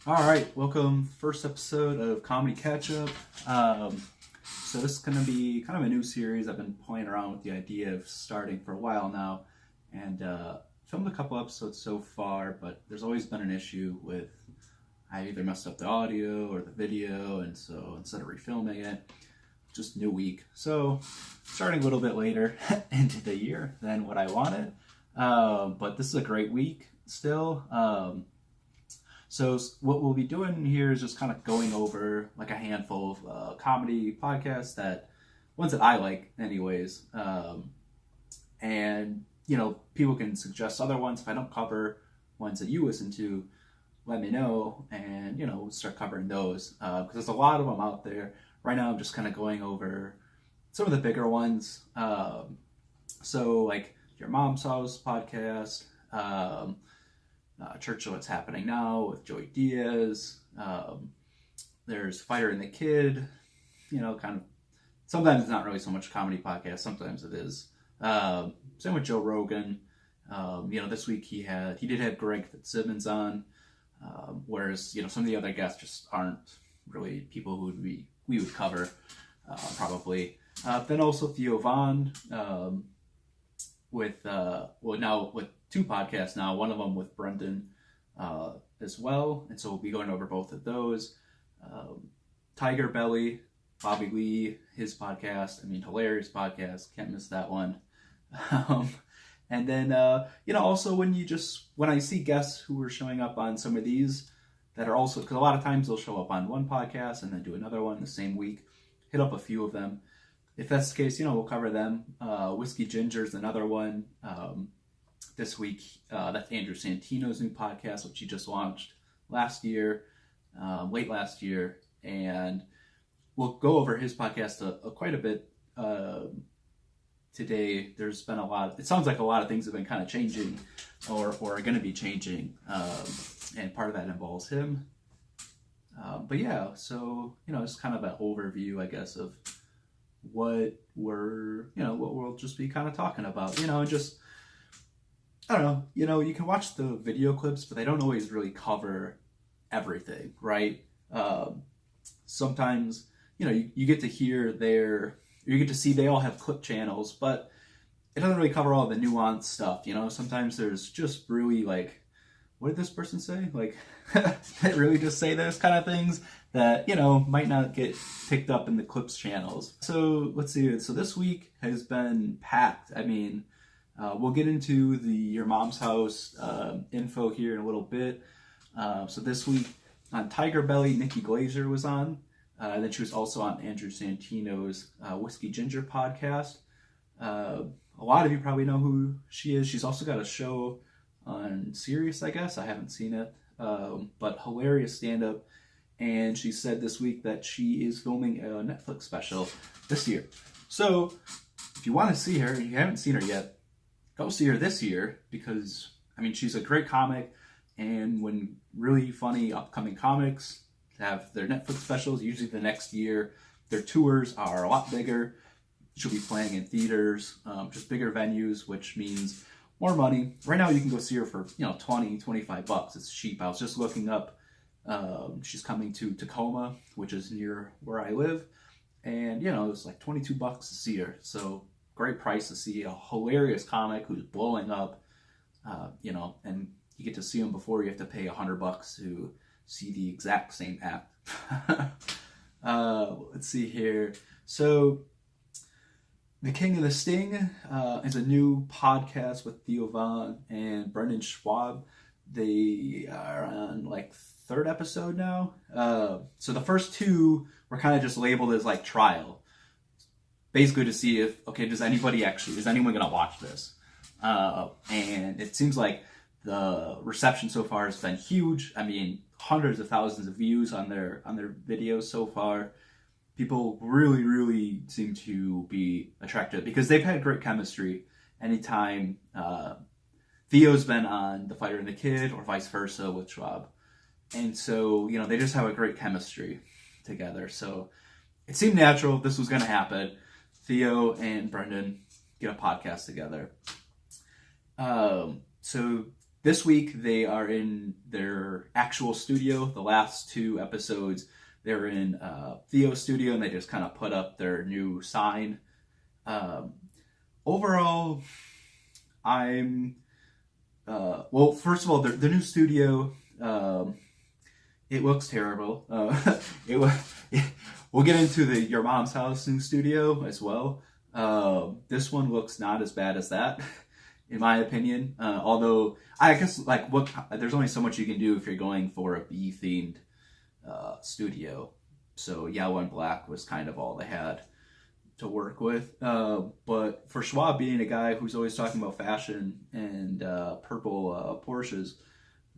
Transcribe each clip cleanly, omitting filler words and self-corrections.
All right, welcome. First episode of Comedy Catch Up. So this is going to be kind of a new series. I've been playing around with the idea of starting for a while now, and filmed a couple episodes so far, but there's always been an issue with I either messed up the audio or the video, and so instead of refilming it, just new week. So starting a little bit later into the year than what I wanted, but this is a great week still. So what we'll be doing here is just kind of going over like a handful of comedy podcasts ones that I like anyways. And, people can suggest other ones. If I don't cover ones that you listen to, let me know and, we'll start covering those. Because there's a lot of them out there. Right now I'm just kind of going over some of the bigger ones. So like Your Mom's House podcast, Church of What's Happening Now with Joey Diaz. There's Fighter and the Kid. Kind of. Sometimes it's not really so much a comedy podcast. Sometimes it is. Same with Joe Rogan. This week he did have Greg Fitzsimmons on. Whereas some of the other guests just aren't really people who we would cover probably. Then also Theo with now with two podcasts now, one of them with Brendan as well, and so we'll be going over both of those. Tiger Belly, Bobby Lee, his podcast, hilarious podcast, can't miss that one. And then also when I see guests who are showing up on some of these that are also, because a lot of times they'll show up on one podcast and then do another one the same week, hit up a few of them. If that's the case, we'll cover them. Whiskey Ginger's another one. This week, that's Andrew Santino's new podcast, which he just launched late last year. And we'll go over his podcast quite a bit today. There's been it sounds like a lot of things have been kind of changing or are going to be changing. And part of that involves him. But yeah, so, it's kind of an overview, I guess, of what we'll just be kind of talking about, and just, I don't know, you can watch the video clips, but they don't always really cover everything, right? Sometimes, you get to hear you get to see they all have clip channels, but it doesn't really cover all the nuanced stuff, Sometimes there's just really like, what did this person say? Like, they really just say those kind of things that, might not get picked up in the clips channels. So let's see. So this week has been packed. We'll get into the Your Mom's House info here in a little bit. So this week on Tiger Belly, Nikki Glaser was on. And then she was also on Andrew Santino's Whiskey Ginger podcast. A lot of you probably know who she is. She's also got a show on Sirius, I guess. I haven't seen it. But hilarious stand-up. And she said this week that she is filming a Netflix special this year. So if you want to see her, and you haven't seen her yet, go see her this year because, she's a great comic. And when really funny upcoming comics have their Netflix specials, usually the next year, their tours are a lot bigger. She'll be playing in theaters, just bigger venues, which means more money. Right now you can go see her for, $20-25. It's cheap. I was just looking up. She's coming to Tacoma, which is near where I live. And, it's like $22 to see her. So great price to see a hilarious comic who's blowing up, and you get to see him before you have to pay $100 to see the exact same act. Let's see here. So The King of the Sting is a new podcast with Theo and Brendan Schwab. They are on like third episode now. So the first two were kind of just labeled as like trial. Basically to see if, is anyone going to watch this? And it seems like the reception so far has been huge. Hundreds of thousands of views on their videos so far. People really, really seem to be attracted because they've had great chemistry. Anytime Theo's been on The Fighter and the Kid or vice versa with Schwab. And so, they just have a great chemistry together. So it seemed natural this was going to happen. Theo and Brendan get a podcast together. So this week they are in their actual studio. The last 2 episodes, they're in Theo's studio, and they just kind of put up their new sign. Overall, I'm well. First of all, the new studio, it looks terrible. We'll get into the Your Mom's House new studio as well. This one looks not as bad as that, in my opinion. Although I guess there's only so much you can do if you're going for a bee themed studio. So yellow and black was kind of all they had to work with. But for Schwab being a guy who's always talking about fashion and purple Porsches,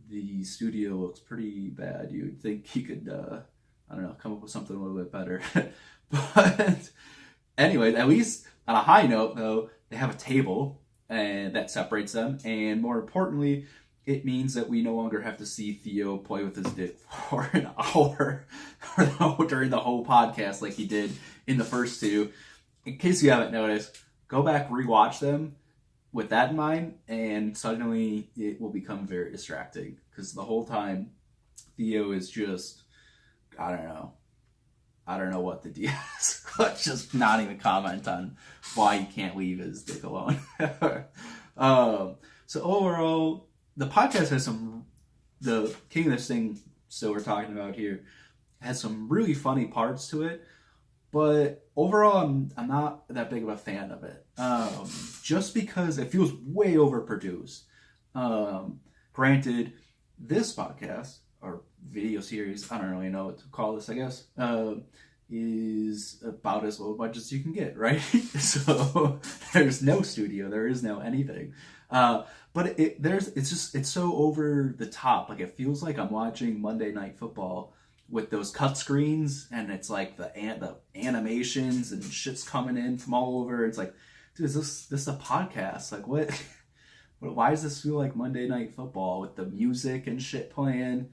the studio looks pretty bad. You'd think he could, I don't know, come up with something a little bit better. But anyway, at least on a high note, though, they have a table and that separates them. And more importantly, it means that we no longer have to see Theo play with his dick for an hour during the whole podcast like he did in the first 2. In case you haven't noticed, go back, rewatch them with that in mind, and suddenly it will become very distracting. Because the whole time, Theo is just, I don't know what the deal is. Let's just not even comment on why he can't leave his dick alone. So overall, the podcast has the King of this thing, so we're talking about here, has some really funny parts to it. But overall, I'm not that big of a fan of it. Just because it feels way overproduced. Granted, this podcast, or video series, I don't really know what to call this, I guess, is about as low budget as you can get, right? So there's no studio, there is no anything. But it's so over the top. Like, it feels like I'm watching Monday Night Football with those cut screens, and it's like the animations and shit's coming in from all over. It's like, dude, is this a podcast? Like, what? Why does this feel like Monday Night Football with the music and shit playing?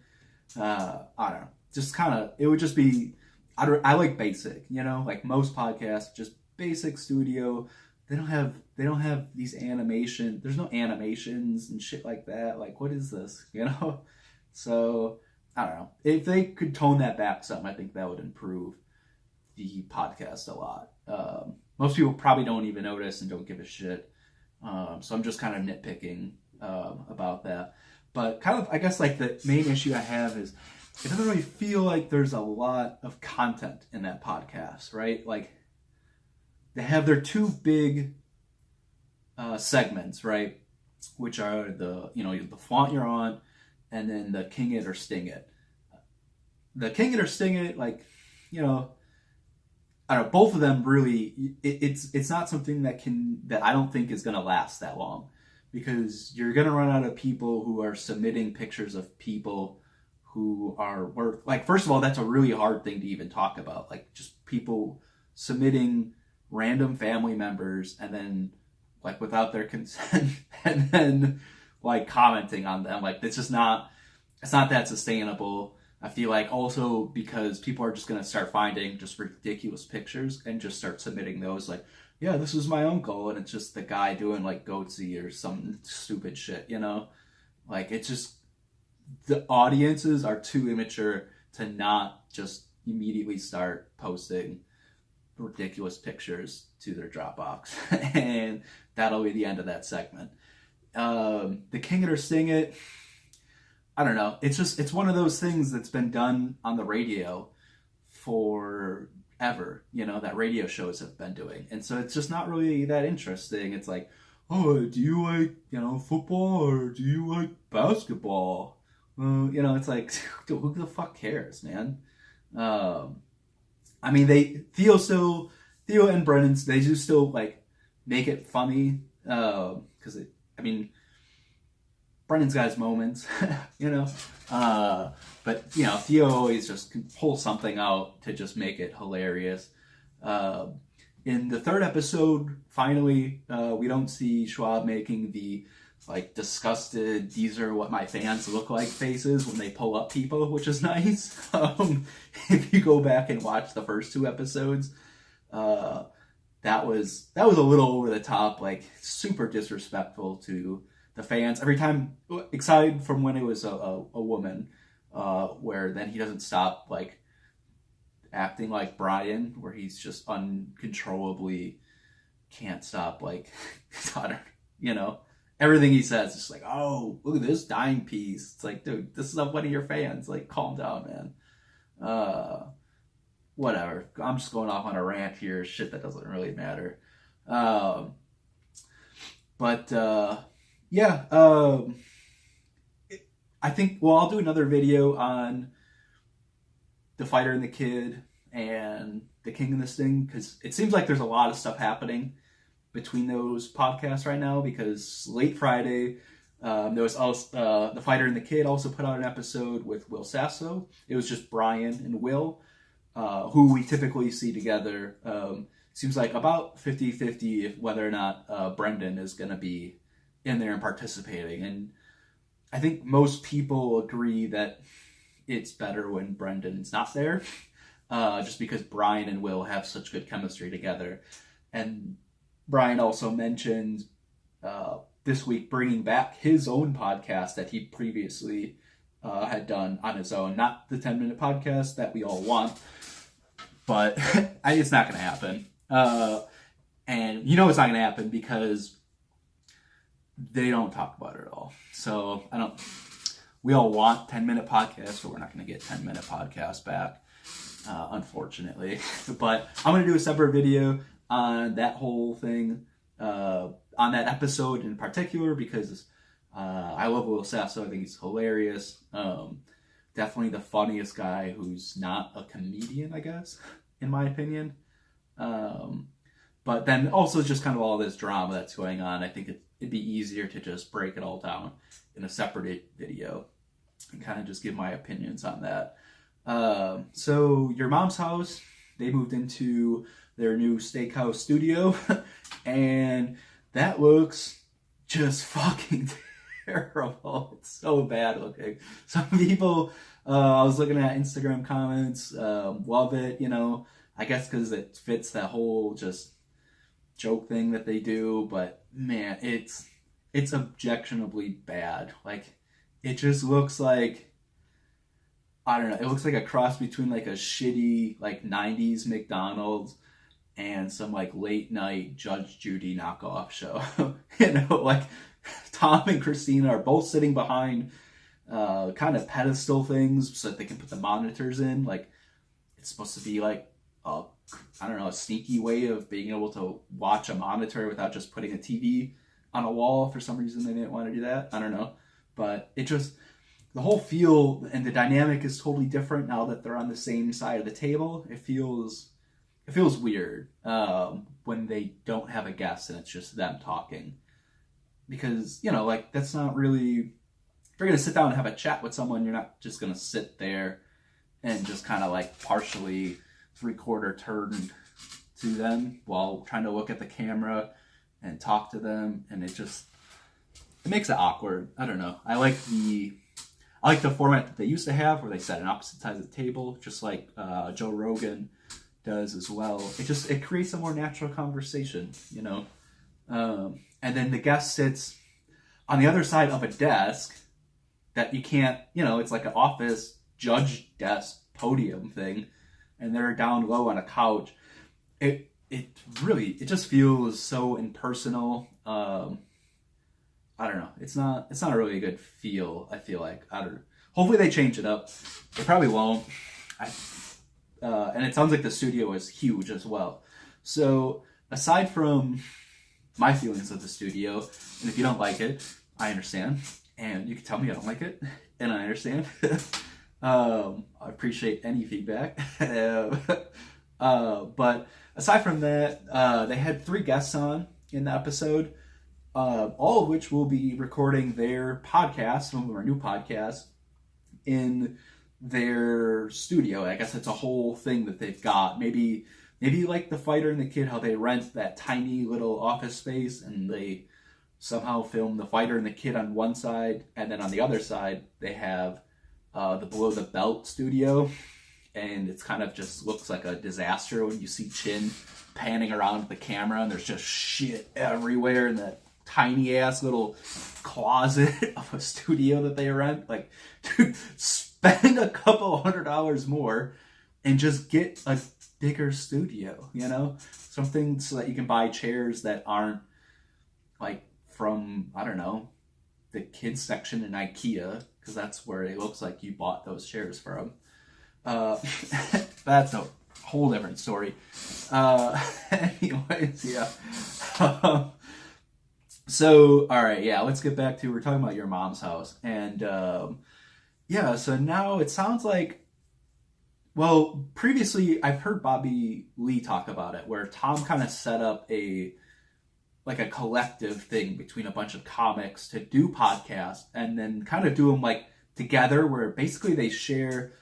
I don't know. Just kind of, it would just be, I like basic, like most podcasts, just basic studio. They don't have these animation. There's no animations and shit like that. Like, what is this? So I don't know. If they could tone that back some, I think that would improve the podcast a lot. Most people probably don't even notice and don't give a shit. So I'm just kind of nitpicking about that. But kind of, I guess, like, the main issue I have is it doesn't really feel like there's a lot of content in that podcast, right? Like, they have their 2 big segments, right? Which are the Flaunt Your Aunt and then the King It or Sting It. The King It or Sting It, like, I don't know, both of them really, it's not something that I don't think is going to last that long, because you're going to run out of people who are submitting pictures of people who are worth, like, first of all, that's a really hard thing to even talk about, like, just people submitting random family members and then, like, without their consent and then, like, commenting on them. Like, it's not that sustainable. I feel like also because people are just going to start finding just ridiculous pictures and just start submitting those, like, yeah, this is my uncle, and it's just the guy doing, like, goatsy or some stupid shit, Like, it's just, the audiences are too immature to not just immediately start posting ridiculous pictures to their Dropbox. And that'll be the end of that segment. The King It or Sting It, I don't know. It's one of those things that's been done on the radio forever, that radio shows have been doing. And so it's just not really that interesting. It's like, oh, do you like, football, or do you like basketball? It's like, dude, who the fuck cares, man? I mean, Theo and Brennan, they do still, like, make it funny, because Brennan's got his moments, but Theo always just can pull something out to just make it hilarious. In the 3rd episode, finally, we don't see Schwab making the, like, disgusted, these are what my fans look like faces when they pull up people, which is nice. If you go back and watch the first 2 episodes, that was a little over the top, like, super disrespectful to the fans every time, aside from when it was a woman, where then he doesn't stop like acting like Brian, where he's just uncontrollably can't stop like you know, everything he says is like, oh, look at this dime piece. It's like, dude, this is not one of your fans. Like, calm down, man. Whatever. I'm just going off on a rant here. Shit that doesn't really matter. Yeah. I think, well, I'll do another video on The Fighter and the Kid and The King and the Sting, because it seems like there's a lot of stuff happening between those podcasts right now, because late Friday, there was also The Fighter and the Kid also put out an episode with Will Sasso. It was just Brian and Will, who we typically see together. Seems like about 50-50 whether or not Brendan is going to be in there and participating. And I think most people agree that it's better when Brendan's not there, just because Brian and Will have such good chemistry together. And Brian also mentioned this week bringing back his own podcast that he previously had done on his own. Not the 10-minute podcast that we all want, but it's not going to happen. And you know it's not going to happen because they don't talk about it at all. So we all want 10-minute podcasts, but we're not going to get 10-minute podcasts back, unfortunately. But I'm going to do a separate video on that whole thing, on that episode in particular, because I love Will Sasso. I think he's hilarious. Definitely the funniest guy who's not a comedian, I guess, in my opinion. But then also just kind of all this drama that's going on. I think it'd be easier to just break it all down in a separate video and kind of just give my opinions on that. So Your Mom's House, they moved into their new steakhouse studio, and that looks just fucking terrible. It's so bad looking. Some people, I was looking at Instagram comments, love it, you know, I guess because it fits that whole just joke thing that they do, but man, it's objectionably bad. Like, it just looks like, I don't know, it looks like a cross between like a shitty like 90s McDonald's and some like late night Judge Judy knockoff show. You know, like Tom and Christina are both sitting behind kind of pedestal things so that they can put the monitors in. Like, it's supposed to be like a sneaky way of being able to watch a monitor without just putting a TV on a wall. For some reason they didn't want to do that. I don't know. But it just, the whole feel and the dynamic is totally different now that they're on the same side of the table. It feels weird when they don't have a guest and it's just them talking. Because, you know, like, that's not really, if you're going to sit down and have a chat with someone, you're not just going to sit there and just kind of like partially 3/4 turned to them while trying to look at the camera and talk to them, and it makes it awkward. I don't know. I like the format that they used to have where they sat on opposite sides of the table, just like Joe Rogan does as well. It creates a more natural conversation, you know. And then the guest sits on the other side of a desk that you can't, you know, it's like an office judge desk podium thing, and they're down low on a couch. It just feels so impersonal. I don't know. It's not a really good feel, I feel like. Hopefully they change it up. They probably won't. And it sounds like the studio is huge as well. So aside from my feelings of the studio, and if you don't like it, I understand. And you can tell me I don't like it, and I understand. I appreciate any feedback. But aside from that, they had 3 guests on in the episode, all of which will be recording their podcast, some of them are new podcasts, in their studio. I guess it's a whole thing that they've got. Maybe like The Fighter and the Kid, how they rent that tiny little office space and they somehow film The Fighter and the Kid on one side, and then on the other side they have the Below the Belt studio, and it's kind of just looks like a disaster when you see Chin panning around the camera and there's just shit everywhere in that tiny ass little closet of a studio that they rent. Like, dude, spend a couple $100 more and just get a bigger studio, you know? Something so that you can buy chairs that aren't like from, I don't know, the kids section in IKEA, because that's where it looks like you bought those chairs from. That's a whole different story. Anyways, yeah. So, all right, yeah, let's get back to, we're talking about your mom's house. And yeah, so now it sounds like, well, previously I've heard Bobby Lee talk about it, where Tom kind of set up a collective thing between a bunch of comics to do podcasts, and then kind of do them like together, where basically they share,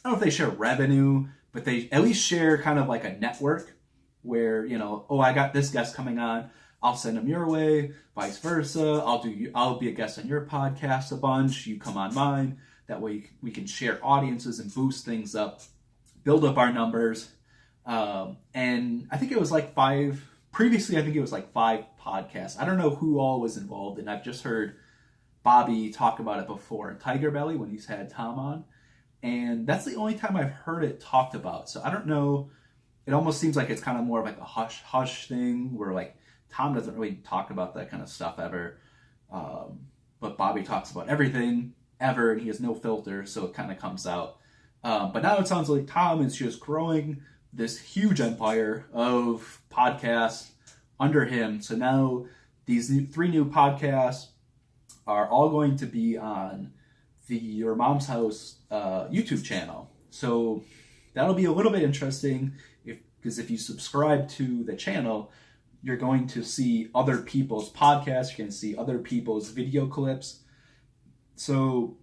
I don't know if they share revenue, but they at least share kind of like a network where, you know, oh, I got this guest coming on, I'll send them your way, vice versa. I'll be a guest on your podcast a bunch, you come on mine. That way we can share audiences and boost things up, build up our numbers. And I think it was like previously I think it was like 5 podcasts. I don't know who all was involved, and I've just heard Bobby talk about it before in Tiger Belly when he's had Tom on. And that's the only time I've heard it talked about. So I don't know. It almost seems like it's kind of more of like a hush-hush thing where like Tom doesn't really talk about that kind of stuff ever. But Bobby talks about everything ever, and he has no filter, so it kind of comes out. But now it sounds like Tom is just growing this huge empire of podcasts under him. So now these 3 new podcasts are all going to be on the Your Mom's House YouTube channel. So that'll be a little bit interesting, because if you subscribe to the channel, you're going to see other people's podcasts, you're going to see other people's video clips. So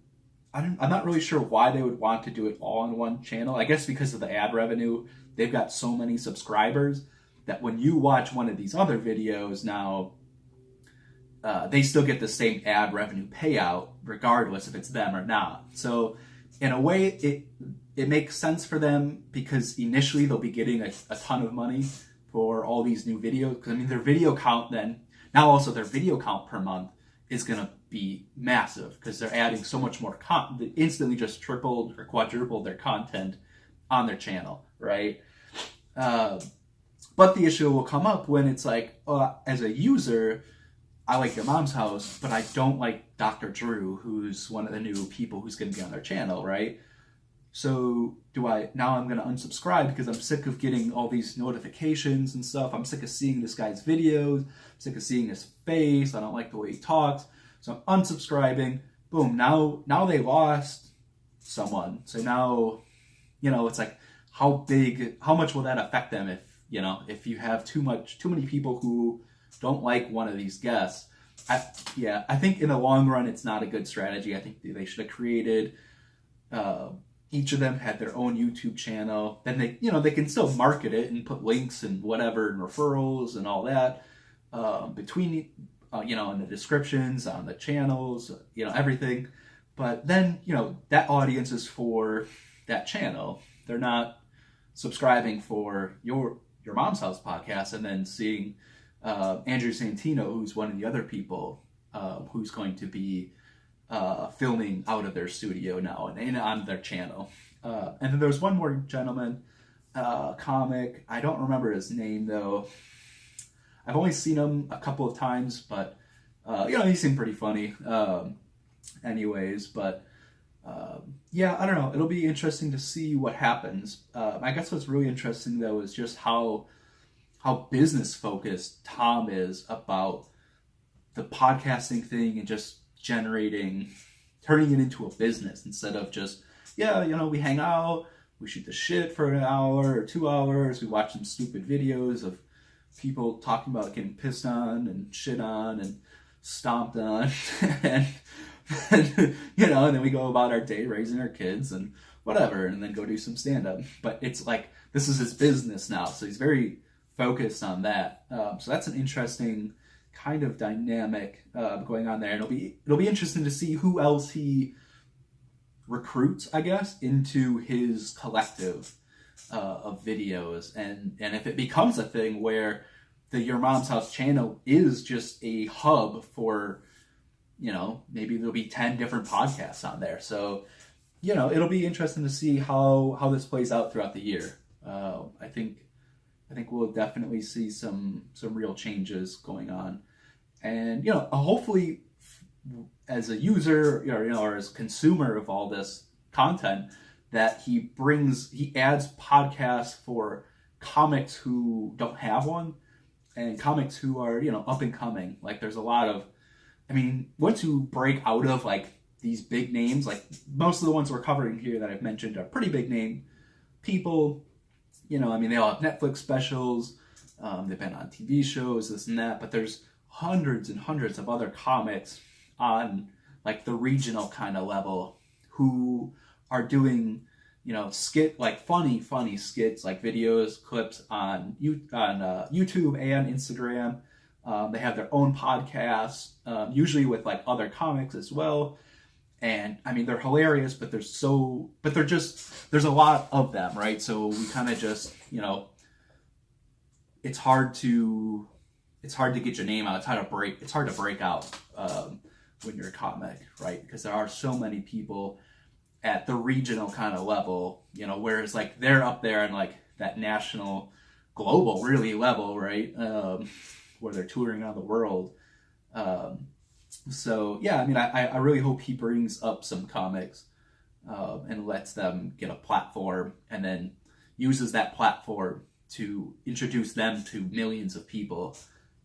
I'm not really sure why they would want to do it all on one channel. I guess because of the ad revenue. They've got so many subscribers that when you watch one of these other videos now, they still get the same ad revenue payout regardless if it's them or not. So in a way, it makes sense for them, because initially they'll be getting a ton of money for all these new videos. Because I mean, their video count their video count per month is going to be massive, because they're adding so much more content. They instantly just tripled or quadrupled their content on their channel, right? But the issue will come up when it's like, as a user, I like Your Mom's House, but I don't like Dr. Drew, who's one of the new people who's going to be on their channel, right? So now I'm going to unsubscribe because I'm sick of getting all these notifications and stuff. I'm sick of seeing this guy's videos. I'm sick of seeing his face. I don't like the way he talks. So I'm unsubscribing. Boom. Now they lost someone. So now, you know, it's like, how much will that affect them if you have too many people who don't like one of these guests? I think in the long run, it's not a good strategy. I think they should have created, each of them had their own YouTube channel. Then they can still market it and put links and whatever and referrals and all that between, in the descriptions on the channels, everything. But then, that audience is for that channel. They're not subscribing for your Mom's House podcast and then seeing Andrew Santino, who's one of the other people who's going to be filming out of their studio now and on their channel. And then there's one more gentleman, comic. I don't remember his name though. I've only seen him a couple of times, but he seemed pretty funny. Anyways, but I don't know. It'll be interesting to see what happens. I guess what's really interesting though is just how business focused Tom is about the podcasting thing and just turning it into a business instead of just, we hang out, we shoot the shit for an hour or 2 hours, we watch some stupid videos of people talking about getting pissed on and shit on and stomped on and then we go about our day raising our kids and whatever, and then go do some stand-up. But it's like, this is his business now, so he's very focused on that. So that's an interesting kind of dynamic going on there, and it'll be interesting to see who else he recruits, I guess, into his collective of videos, and if it becomes a thing where the Your Mom's House channel is just a hub for, maybe there'll be 10 different podcasts on there. So, it'll be interesting to see how this plays out throughout the year. I think we'll definitely see some real changes going on. And, hopefully as a user, or as a consumer of all this content, that he adds podcasts for comics who don't have one, and comics who are, up and coming. Like, there's a lot of, once you break out of like these big names, like most of the ones we're covering here that I've mentioned are pretty big name people. They all have Netflix specials. They've been on TV shows, this and that, but there's hundreds and hundreds of other comics on like the regional kind of level who are doing, funny skits, like videos, clips on YouTube and Instagram. They have their own podcasts, usually with like other comics as well. And they're hilarious, but there's a lot of them, right? So we kind of just, it's hard to get your name out. It's hard to break out when you're a comic, right? Because there are so many people at the regional kind of level, whereas like they're up there in like that national, global really level, right? Where they're touring around the world. So yeah, I really hope he brings up some comics and lets them get a platform, and then uses that platform to introduce them to millions of people.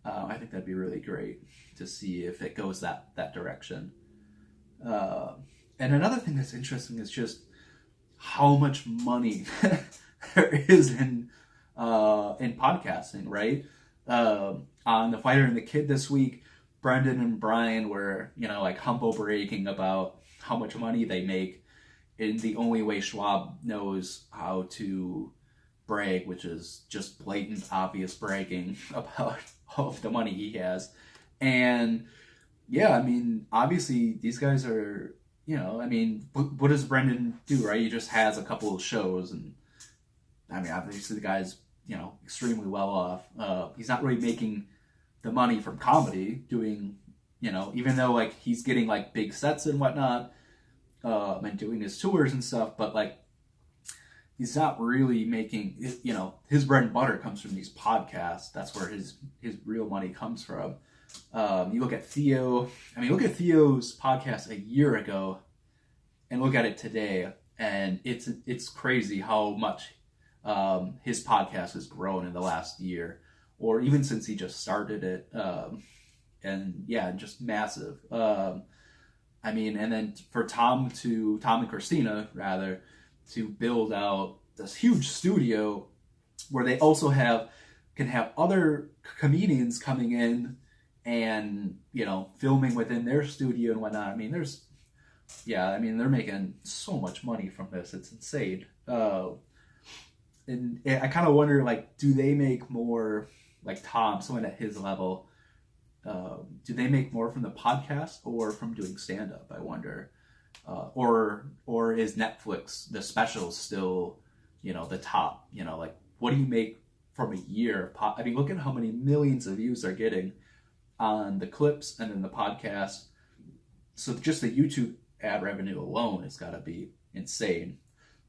I think that'd be really great to see if it goes that direction. And another thing that's interesting is just how much money there is in podcasting, right? On The Fighter and the Kid this week, Brendan and Brian were, humble bragging about how much money they make in the only way Schwab knows how to brag, which is just blatant, obvious bragging about all of the money he has. And yeah, obviously these guys are, what does Brendan do, right? He just has a couple of shows, and obviously the guy's, extremely well off. He's not really making the money from comedy doing, even though like he's getting like big sets and whatnot, and doing his tours and stuff, but like he's not really making, his bread and butter comes from these podcasts. That's where his real money comes from. You look at Theo, look at Theo's podcast a year ago and look at it today, and it's crazy how much his podcast has grown in the last year, or even since he just started it. And yeah, just massive. And then for Tom and Christina rather, to build out this huge studio where they also can have other comedians coming in and, filming within their studio and whatnot. They're making so much money from this. It's insane. And I kind of wonder, like, do they make more, like Tom, someone at his level, do they make more from the podcast or from doing stand-up, I wonder? Or is Netflix, the specials, still, the top? Like, what do you make from a year of look at how many millions of views they're getting on the clips and then the podcast. So just the YouTube ad revenue alone has got to be insane.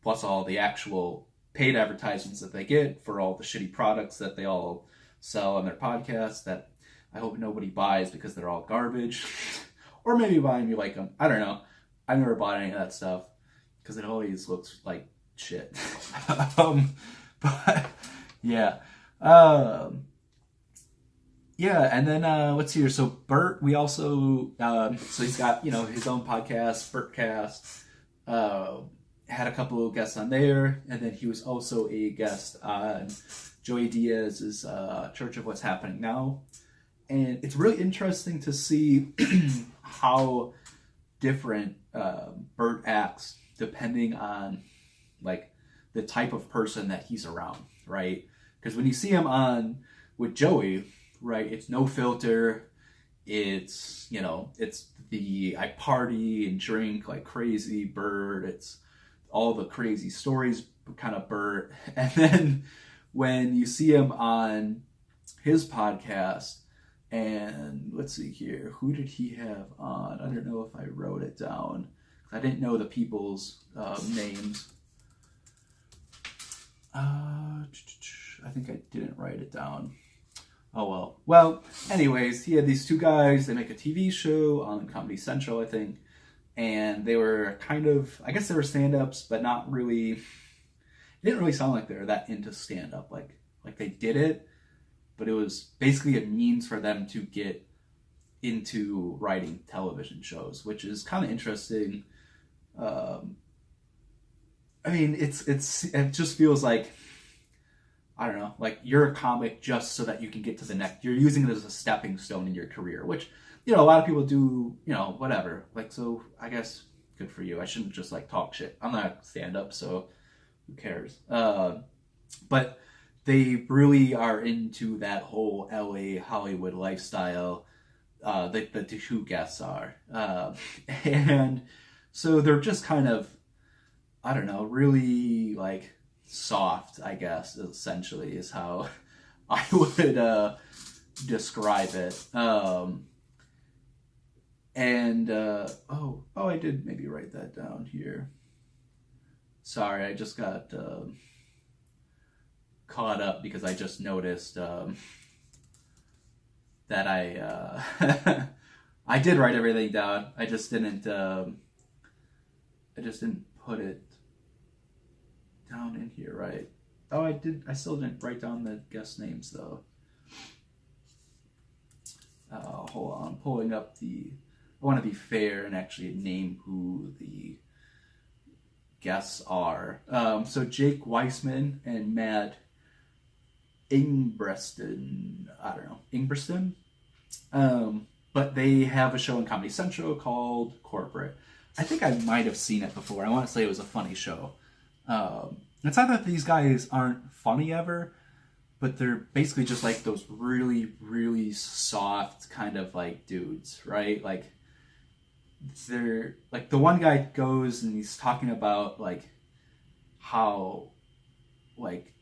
Plus all the actual paid advertisements that they get for all the shitty products that they all sell on their podcasts that I hope nobody buys because they're all garbage. Or maybe buying you like them. I don't know. I've never bought any of that stuff because it always looks like shit. But yeah. And then let's see here. So Bert, we also so he's got his own podcast, Bertcast. Had a couple of guests on there, and then he was also a guest on Joey Diaz's Church of What's Happening Now. And it's really interesting to see how different Bert acts depending on like the type of person that he's around, right? Because when you see him on with Joey, right, it's no filter. It's it's the I party and drink like crazy Bert. It's all the crazy stories kind of Bert. And then when you see him on his podcast. And let's see here, who did he have on? I don't know if I wrote it down. I didn't know the people's names. I think I didn't write it down. Oh well. Well, anyways, he had these two guys. They make a TV show on Comedy Central, I think. And they were kind of, I guess they were stand-ups, but not really. It didn't really sound like they were that into stand-up. Like they did it, but it was basically a means for them to get into writing television shows, which is kind of interesting. I mean, it just feels like, I don't know, like you're a comic just so that you can get to the next. You're using it as a stepping stone in your career, which, you know, a lot of people do, you know, whatever. Like, so I guess good for you. I shouldn't just like talk shit. I'm not stand up, so who cares? But they really are into that whole LA Hollywood lifestyle. The two guests are, and so they're just kind of, I don't know, really like soft, I guess, essentially is how I would describe it. I did maybe write that down here. Sorry, I just got caught up because I just noticed that I did write everything down. I just didn't put it down in here, right? Oh, I did. I still didn't write down the guest names though. Hold on, I'm pulling up I want to be fair and actually name who the guests are. So Jake Weissman and Matt Ingbreston. I don't know, Ingbreston. But they have a show on Comedy Central called Corporate. I think I might have seen it before. I want to say it was a funny show. It's not that these guys aren't funny ever, but they're basically just like those really, really soft kind of like dudes, right? Like they're like, the one guy goes and he's talking about like how like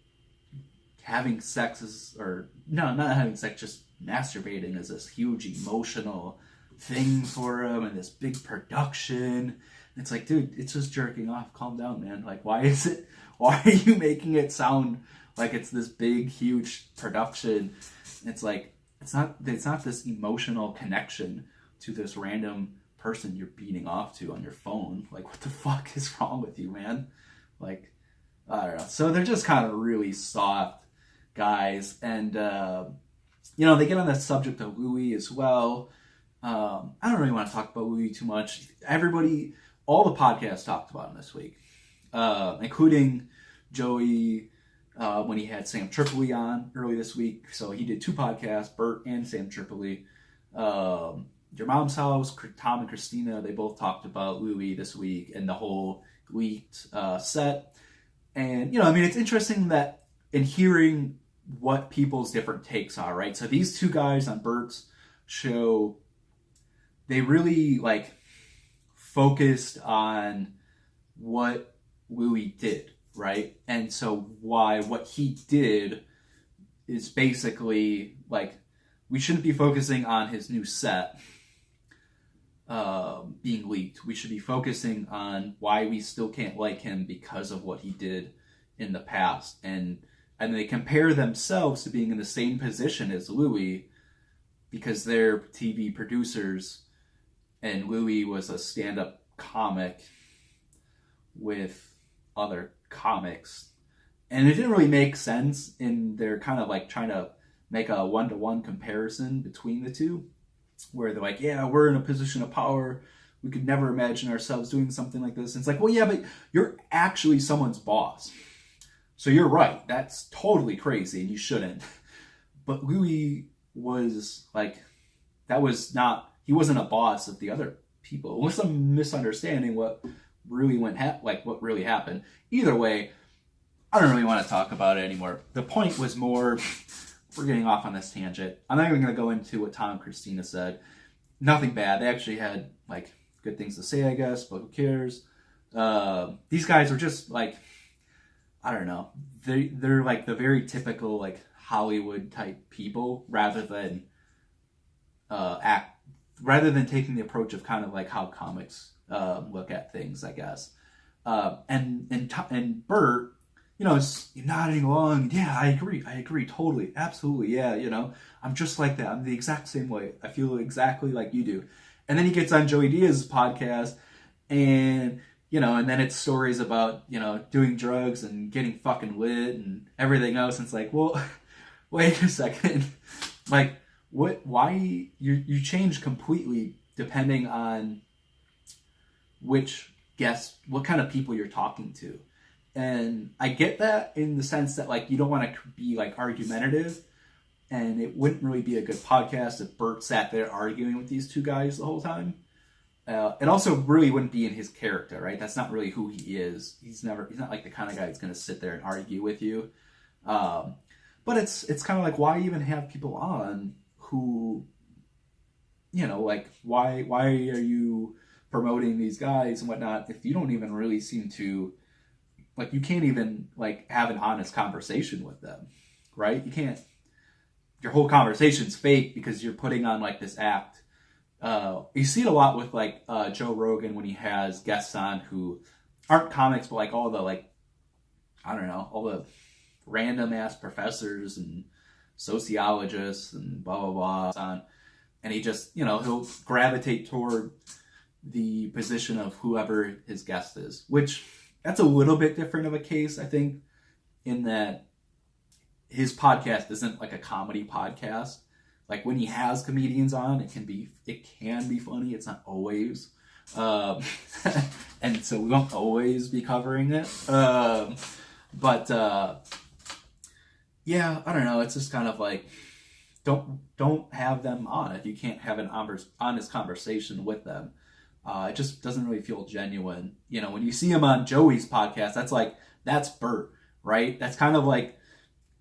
having sex is, or no, not having sex, just masturbating is this huge emotional thing for him and this big production. It's like, dude, it's just jerking off. Calm down, man. Like, why are you making it sound like it's this big, huge production? It's like, it's not this emotional connection to this random person you're beating off to on your phone. Like, what the fuck is wrong with you, man? Like, I don't know. So they're just kind of really soft guys. And, you know, they get on the subject of Louis as well. I don't really want to talk about Louis too much. All the podcasts talked about him this week, including Joey when he had Sam Tripoli on early this week. So he did two podcasts, Bert and Sam Tripoli. Your Mom's House, Tom and Christina, they both talked about Louis this week and the whole leaked set. And, you know, I mean, it's interesting that in hearing what people's different takes are, right? So these two guys on Bert's show, they really like focused on what Louis did, right? And so what he did is basically like, we shouldn't be focusing on his new set being leaked. We should be focusing on why we still can't like him because of what he did in the past. And they compare themselves to being in the same position as Louis because they're TV producers and Louis was a stand-up comic with other comics. And it didn't really make sense in their kind of like trying to make a one-to-one comparison between the two, where they're like, yeah, we're in a position of power. We could never imagine ourselves doing something like this. And it's like, well, yeah, but you're actually someone's boss. So you're right. That's totally crazy and you shouldn't. But Louis was like, he wasn't a boss of the other people. It was some misunderstanding what really what really happened. Either way, I don't really want to talk about it anymore. The point was more, we're getting off on this tangent. I'm not even going to go into what Tom and Christina said. Nothing bad. They actually had like good things to say, I guess, but who cares? These guys are just like, I don't know. They're like the very typical like Hollywood type people rather than taking the approach of kind of like how comics look at things, I guess. And Bert, you know, is nodding along. Yeah, I agree, totally, absolutely. Yeah, you know, I'm just like that. I'm the exact same way. I feel exactly like you do. And then he gets on Joey Diaz's podcast, and you know, and then it's stories about, you know, doing drugs and getting fucking lit and everything else. And it's like, well, wait a second, like, what? Why you change completely depending on which guest, what kind of people you're talking to. And I get that in the sense that, like, you don't want to be, like, argumentative, and it wouldn't really be a good podcast if Bert sat there arguing with these two guys the whole time. It also really wouldn't be in his character, right? That's not really who he is. He's not like the kind of guy that's going to sit there and argue with you. But it's kind of like, why even have people on who, you know, like, why are you promoting these guys and whatnot if you don't even really seem to, like, you can't even, like, have an honest conversation with them, right? You can't, your whole conversation's fake because you're putting on, like, this act. You see it a lot with, like, Joe Rogan when he has guests on who aren't comics, but, like, all the, like, I don't know, all the random ass professors and sociologists and blah blah blah, and he just, you know, he'll gravitate toward the position of whoever his guest is, which that's a little bit different of a case, I think, in that his podcast isn't like a comedy podcast. Like, when he has comedians on, it can be funny. It's not always, and so we won't always be covering it. But yeah, I don't know. It's just kind of like, don't have them on if you can't have an honest conversation with them. It just doesn't really feel genuine. You know, when you see him on Joey's podcast, that's Bert, right? That's kind of like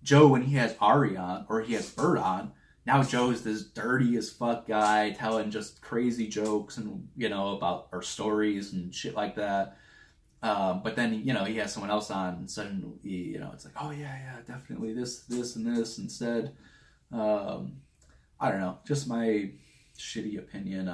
Joe when he has Ari on, or he has Bert on. Now Joe's this dirty as fuck guy telling just crazy jokes and, you know, about our stories and shit like that. But then, you know, he has someone else on, and suddenly, you know, it's like, oh yeah, definitely this, and this instead. I don't know, just my shitty opinion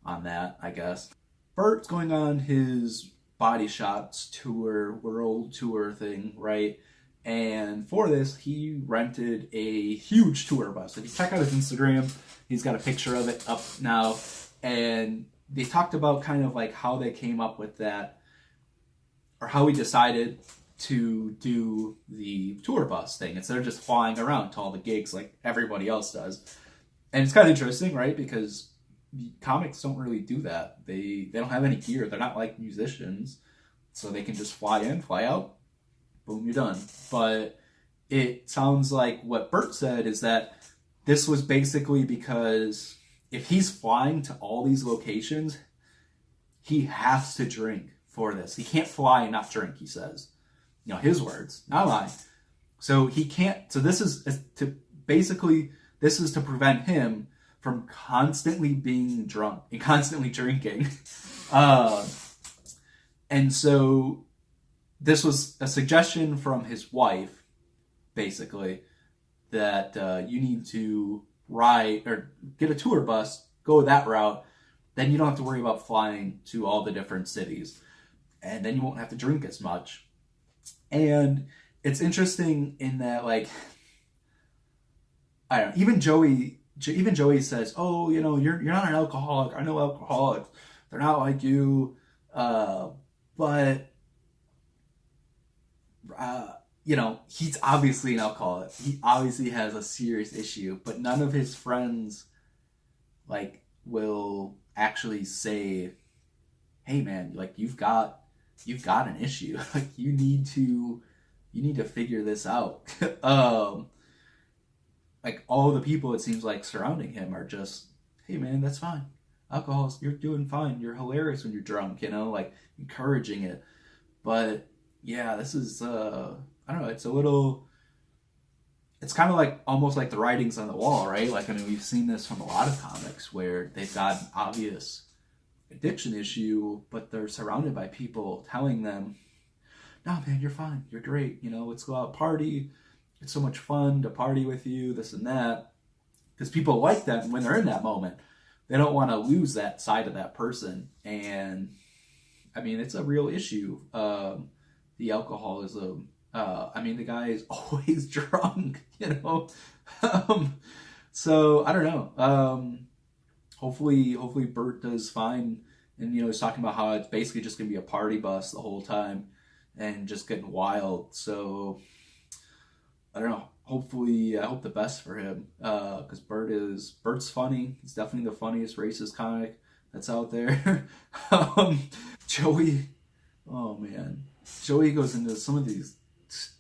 on that, I guess. Bert's going on his Body Shots tour, world tour thing, right? And for this, he rented a huge tour bus. If you check out his Instagram, he's got a picture of it up now. And they talked about kind of like how they came up with that, or how he decided to do the tour bus thing instead of just flying around to all the gigs like everybody else does. And it's kind of interesting, right? Because comics don't really do that. They don't have any gear. They're not like musicians. So they can just fly in, fly out, boom, you're done. But it sounds like what Bert said is that this was basically because if he's flying to all these locations, he has to drink for this. He can't fly and not drink, he says. You know, his words, not mine. So he can't, so this is to prevent him from constantly being drunk and constantly drinking. And so this was a suggestion from his wife, basically, that you need to ride or get a tour bus, go that route, then you don't have to worry about flying to all the different cities. And then you won't have to drink as much. And it's interesting in that, like, I don't know, even Joey says, oh, you know, you're not an alcoholic. I know alcoholics. They're not like you. But you know, he's obviously an alcoholic. He obviously has a serious issue, but none of his friends, like, will actually say, hey man, like, you've got an issue. Like, you need to figure this out. Like, all the people, it seems like, surrounding him are just, hey man, that's fine. Alcohol, you're doing fine. You're hilarious when you're drunk, you know, like, encouraging it. But yeah, this is, I don't know, it's kind of like, almost like the writings on the wall, right? Like, I mean, we've seen this from a lot of comics where they've got an obvious addiction issue, but they're surrounded by people telling them, no man, you're fine, you're great, you know, let's go out party, it's so much fun to party with you, this and that. Because people like that when they're in that moment. They don't want to lose that side of that person. And I mean, it's a real issue. The alcoholism. I mean, the guy is always drunk, you know? So I don't know. Hopefully Bert does fine. And, you know, he's talking about how it's basically just going to be a party bus the whole time and just getting wild. So I don't know. Hopefully, I hope the best for him. Because Bert's funny. He's definitely the funniest racist comic that's out there. Joey, oh man. Joey goes into some of these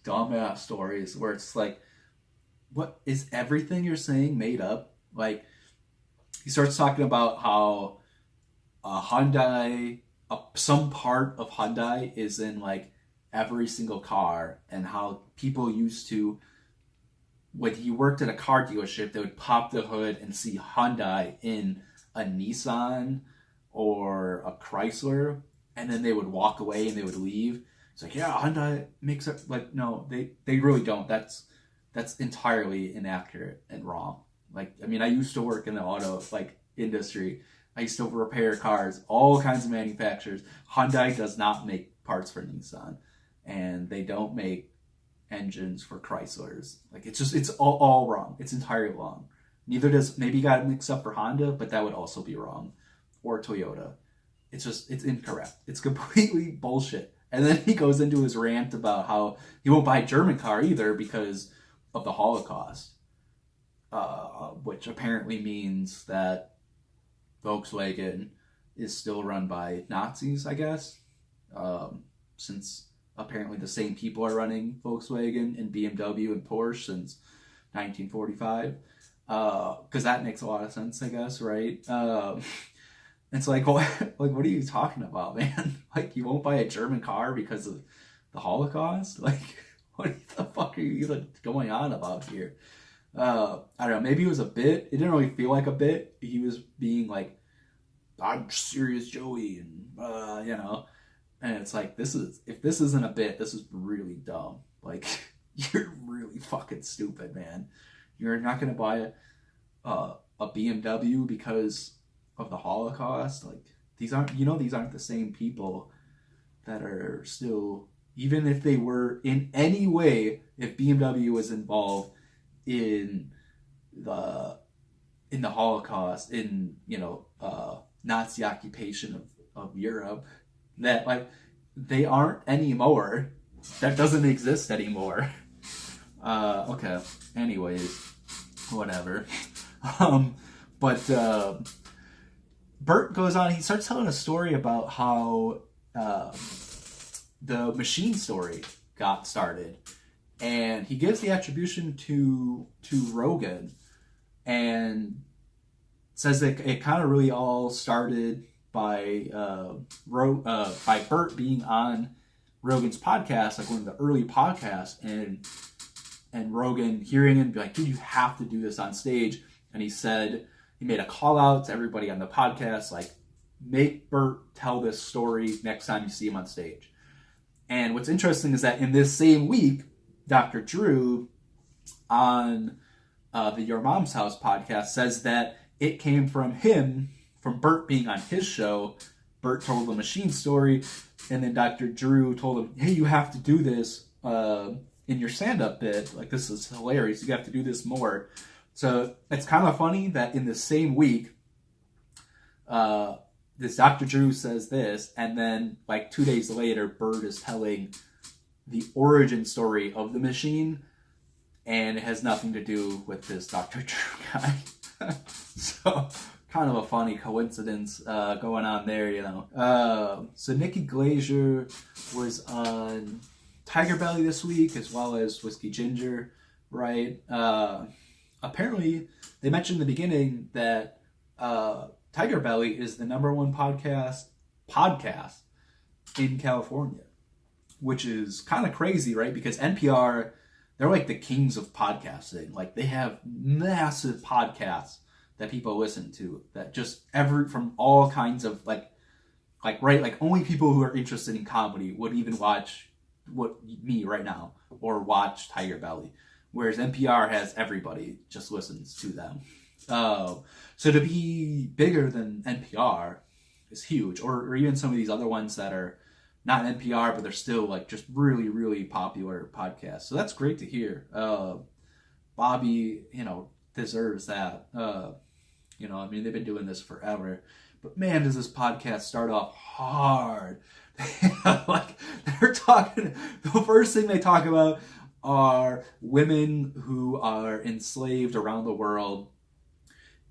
dumbass stories where it's like, what is everything you're saying made up? Like, he starts talking about how Hyundai, some part of Hyundai is in like every single car, and how people used to, when he worked at a car dealership, they would pop the hood and see Hyundai in a Nissan or a Chrysler, and then they would walk away and they would leave. It's like, yeah, Hyundai makes it. Like, no, they really don't. That's entirely inaccurate and wrong. Like, I mean, I used to work in the auto industry. I used to repair cars, all kinds of manufacturers. Hyundai does not make parts for Nissan, and they don't make engines for Chryslers. Like, it's all wrong. It's entirely wrong. Neither does, maybe got it mixed up for Honda, but that would also be wrong. Or Toyota. It's incorrect. It's completely bullshit. And then he goes into his rant about how he won't buy a German car either because of the Holocaust. Which apparently means that Volkswagen is still run by Nazis, I guess. Since apparently the same people are running Volkswagen and BMW and Porsche since 1945. Because that makes a lot of sense, I guess, right? It's like, what are you talking about, man? Like, you won't buy a German car because of the Holocaust? Like, what the fuck are you even going on about here? I don't know, maybe it was a bit. It didn't really feel like a bit. He was being like, I'm serious Joey, and, you know. And it's like, if this isn't a bit, this is really dumb. Like, you're really fucking stupid, man. You're not going to buy a BMW because of the Holocaust. Like, these aren't the same people that are still, even if they were in any way, if BMW was involved in the Holocaust, in, you know, Nazi occupation of Europe, that, like, they aren't anymore. That doesn't exist anymore. Okay. Anyways, whatever. But Bert goes on. He starts telling a story about how the machine story got started, and he gives the attribution to Rogan, and says that it kind of really all started by Bert being on Rogan's podcast, like one of the early podcasts, and Rogan hearing him be like, dude, you have to do this on stage. And he said, he made a call out to everybody on the podcast, like, make Bert tell this story next time you see him on stage. And what's interesting is that in this same week, Dr. Drew on the Your Mom's House podcast says that it came from him, from Bert being on his show. Bert told the machine story, and then Dr. Drew told him, hey, you have to do this in your stand-up bit. Like, this is hilarious. You have to do this more. So it's kind of funny that in the same week, this Dr. Drew says this, and then like 2 days later, Bert is telling the origin story of the machine, and it has nothing to do with this Dr. Drew guy. So kind of a funny coincidence going on there, you know. So Nikki Glaser was on Tiger Belly this week, as well as Whiskey Ginger, right? Apparently, they mentioned in the beginning that Tiger Belly is the #1 podcast in California, which is kind of crazy, right? Because NPR, they're like the kings of podcasting. Like, they have massive podcasts that people listen to, that just from all kinds of like only people who are interested in comedy would even watch me right now, or watch Tiger Belly, whereas NPR has everybody just listens to them. So to be bigger than NPR is huge, or even some of these other ones that are not NPR, but they're still like just really, really popular podcasts. So that's great to hear. Bobby, deserves that. I mean, they've been doing this forever, but man, does this podcast start off hard. Like, they're talking, the first thing they talk about are women who are enslaved around the world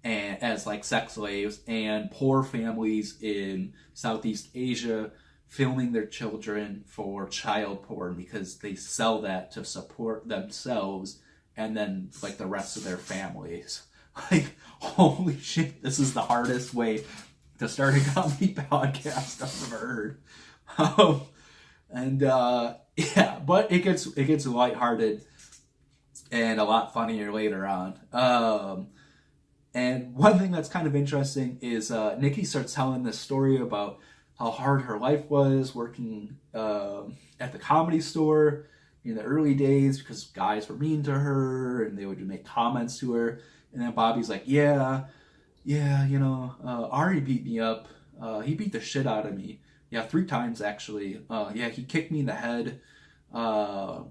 and as like sex slaves, and poor families in Southeast Asia filming their children for child porn because they sell that to support themselves and then like the rest of their families. Like, holy shit, this is the hardest way to start a comedy podcast I've ever heard. But it gets lighthearted and a lot funnier later on. And one thing that's kind of interesting is Nikki starts telling this story about how hard her life was working at the Comedy Store in the early days because guys were mean to her and they would make comments to her. And then Bobby's like, Ari beat me up. He beat the shit out of me. Yeah, 3 times actually. He kicked me in the head. A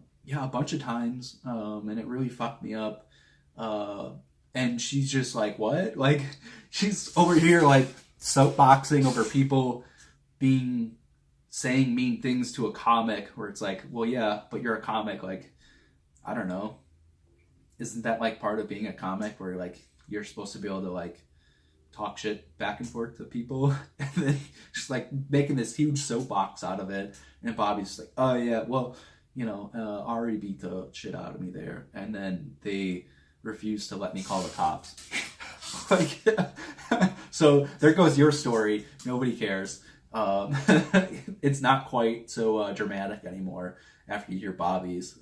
bunch of times. And it really fucked me up. And she's just like, what? Like, she's over here like soapboxing over people saying mean things to a comic, where it's like, well, yeah, but you're a comic. Like, I don't know. Isn't that like part of being a comic, where like you're supposed to be able to like talk shit back and forth to people? And then just like making this huge soapbox out of it. And Bobby's just like, oh yeah, well, Ari beat the shit out of me there. And then they refuse to let me call the cops. Like, so there goes your story. Nobody cares. It's not quite so dramatic anymore after you hear Bobby's.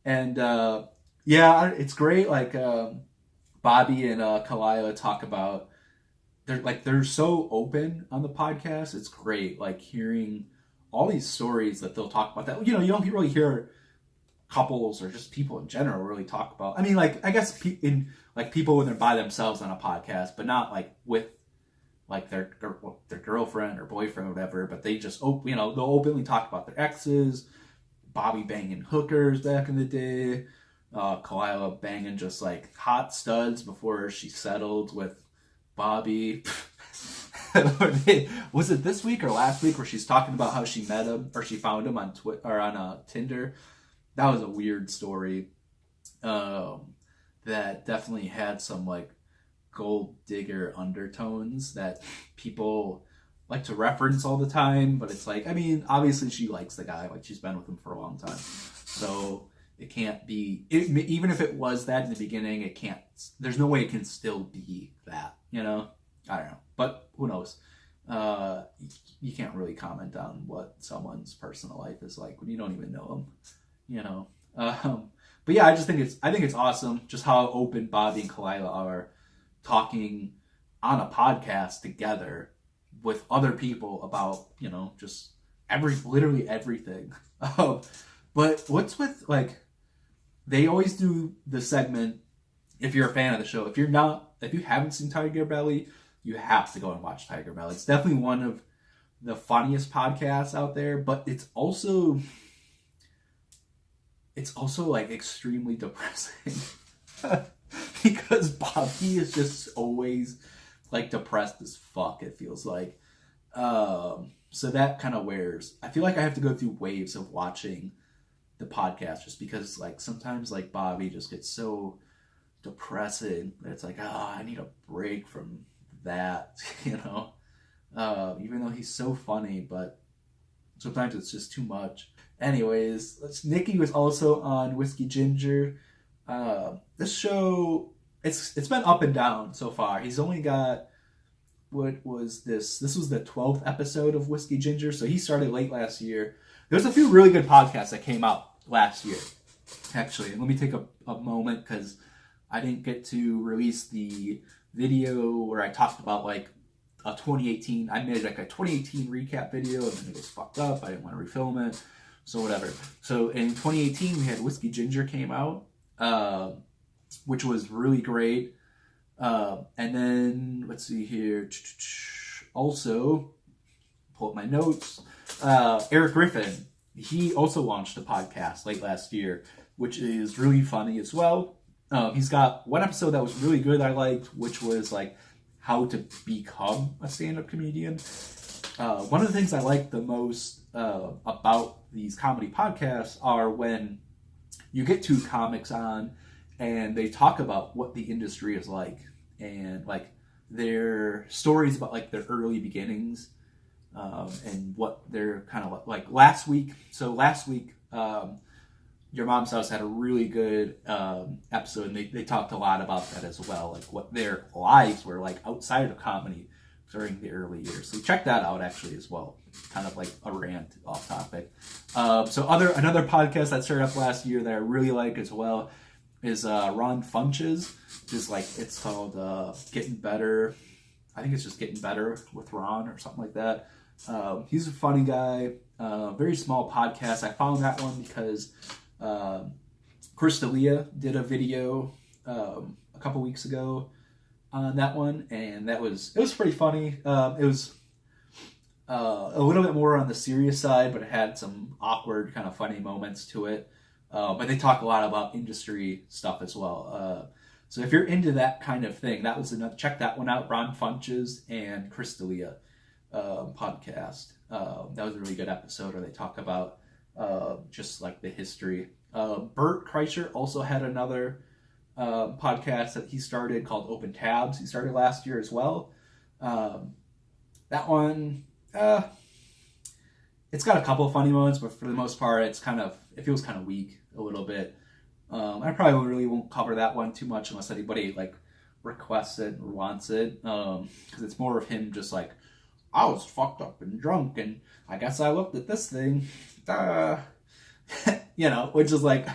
It's great. Like, Bobby and Kalila talk about, they're so open on the podcast. It's great, like, hearing all these stories that they'll talk about that, you don't really hear couples or just people in general really talk about. I mean, like, I guess people when they're by themselves on a podcast, but not like with like their girlfriend or boyfriend or whatever, but they just, they'll openly talk about their exes, Bobby banging hookers back in the day, Kalila banging just like hot studs before she settled with Bobby. Was it this week or last week where she's talking about how she met him or she found him on Twitter or on Tinder? That was a weird story. That definitely had some like gold digger undertones that people like to reference all the time, but it's like, I mean, obviously she likes the guy, like she's been with him for a long time, so it can't be, even if it was that in the beginning, it can't, there's no way it can still be that, I don't know, but who knows. You can't really comment on what someone's personal life is like when you don't even know them, but yeah, I think it's awesome just how open Bobby and Kalila are talking on a podcast together with other people about, just literally everything. But what's with, like, they always do the segment, if you're a fan of the show, if you haven't seen Tiger Belly, you have to go and watch Tiger Belly. It's definitely one of the funniest podcasts out there, but it's also like extremely depressing. Because Bobby is just always like depressed as fuck, it feels like. So that kind of wears. I feel like I have to go through waves of watching the podcast just because like sometimes like Bobby just gets so depressing that it's like, I need a break from that, even though he's so funny, but sometimes it's just too much. Anyways, Nikki was also on Whiskey Ginger. This show, it's been up and down so far. He's only got, what was this? This was the 12th episode of Whiskey Ginger, so he started late last year. There's a few really good podcasts that came out last year, actually. Let me take a moment, because I didn't get to release the video where I talked about like a 2018, I made like a 2018 recap video, and then it was fucked up. I didn't want to refilm it. So whatever. So in 2018, we had Whiskey Ginger came out, which was really great. And then, let's see here. Also, pull up my notes. Eric Griffin, he also launched a podcast late last year, which is really funny as well. He's got one episode that was really good I liked, which was like how to become a stand-up comedian. One of the things I like the most about these comedy podcasts are when you get two comics on and they talk about what the industry is like and like their stories about like their early beginnings and what they're kind of like last week. So last week, Your Mom's House had a really good episode, and they talked a lot about that as well, like what their lives were like outside of comedy during the early years. So check that out actually as well. Kind of like a rant off topic. So another podcast that started up last year that I really like as well is Ron Funches. Just like it's called Getting Better. I think it's just Getting Better with Ron or something like that. He's a funny guy. Very small podcast. I found that one because Chris Delia did a video a couple weeks ago on that one, and it was pretty funny. It was a little bit more on the serious side, but it had some awkward kind of funny moments to it. But they talk a lot about industry stuff as well. So if you're into that kind of thing, that was another. Check that one out. Ron Funches and Chris Delia podcast. That was a really good episode where they talk about just like the history. Bert Kreischer also had another podcast that he started called Open Tabs. He started last year as well. That one, it's got a couple of funny moments, but for the most part, it feels kind of weak a little bit. I probably really won't cover that one too much unless anybody like requests it or wants it, because it's more of him just like, I was fucked up and drunk, and I guess I looked at this thing, which is like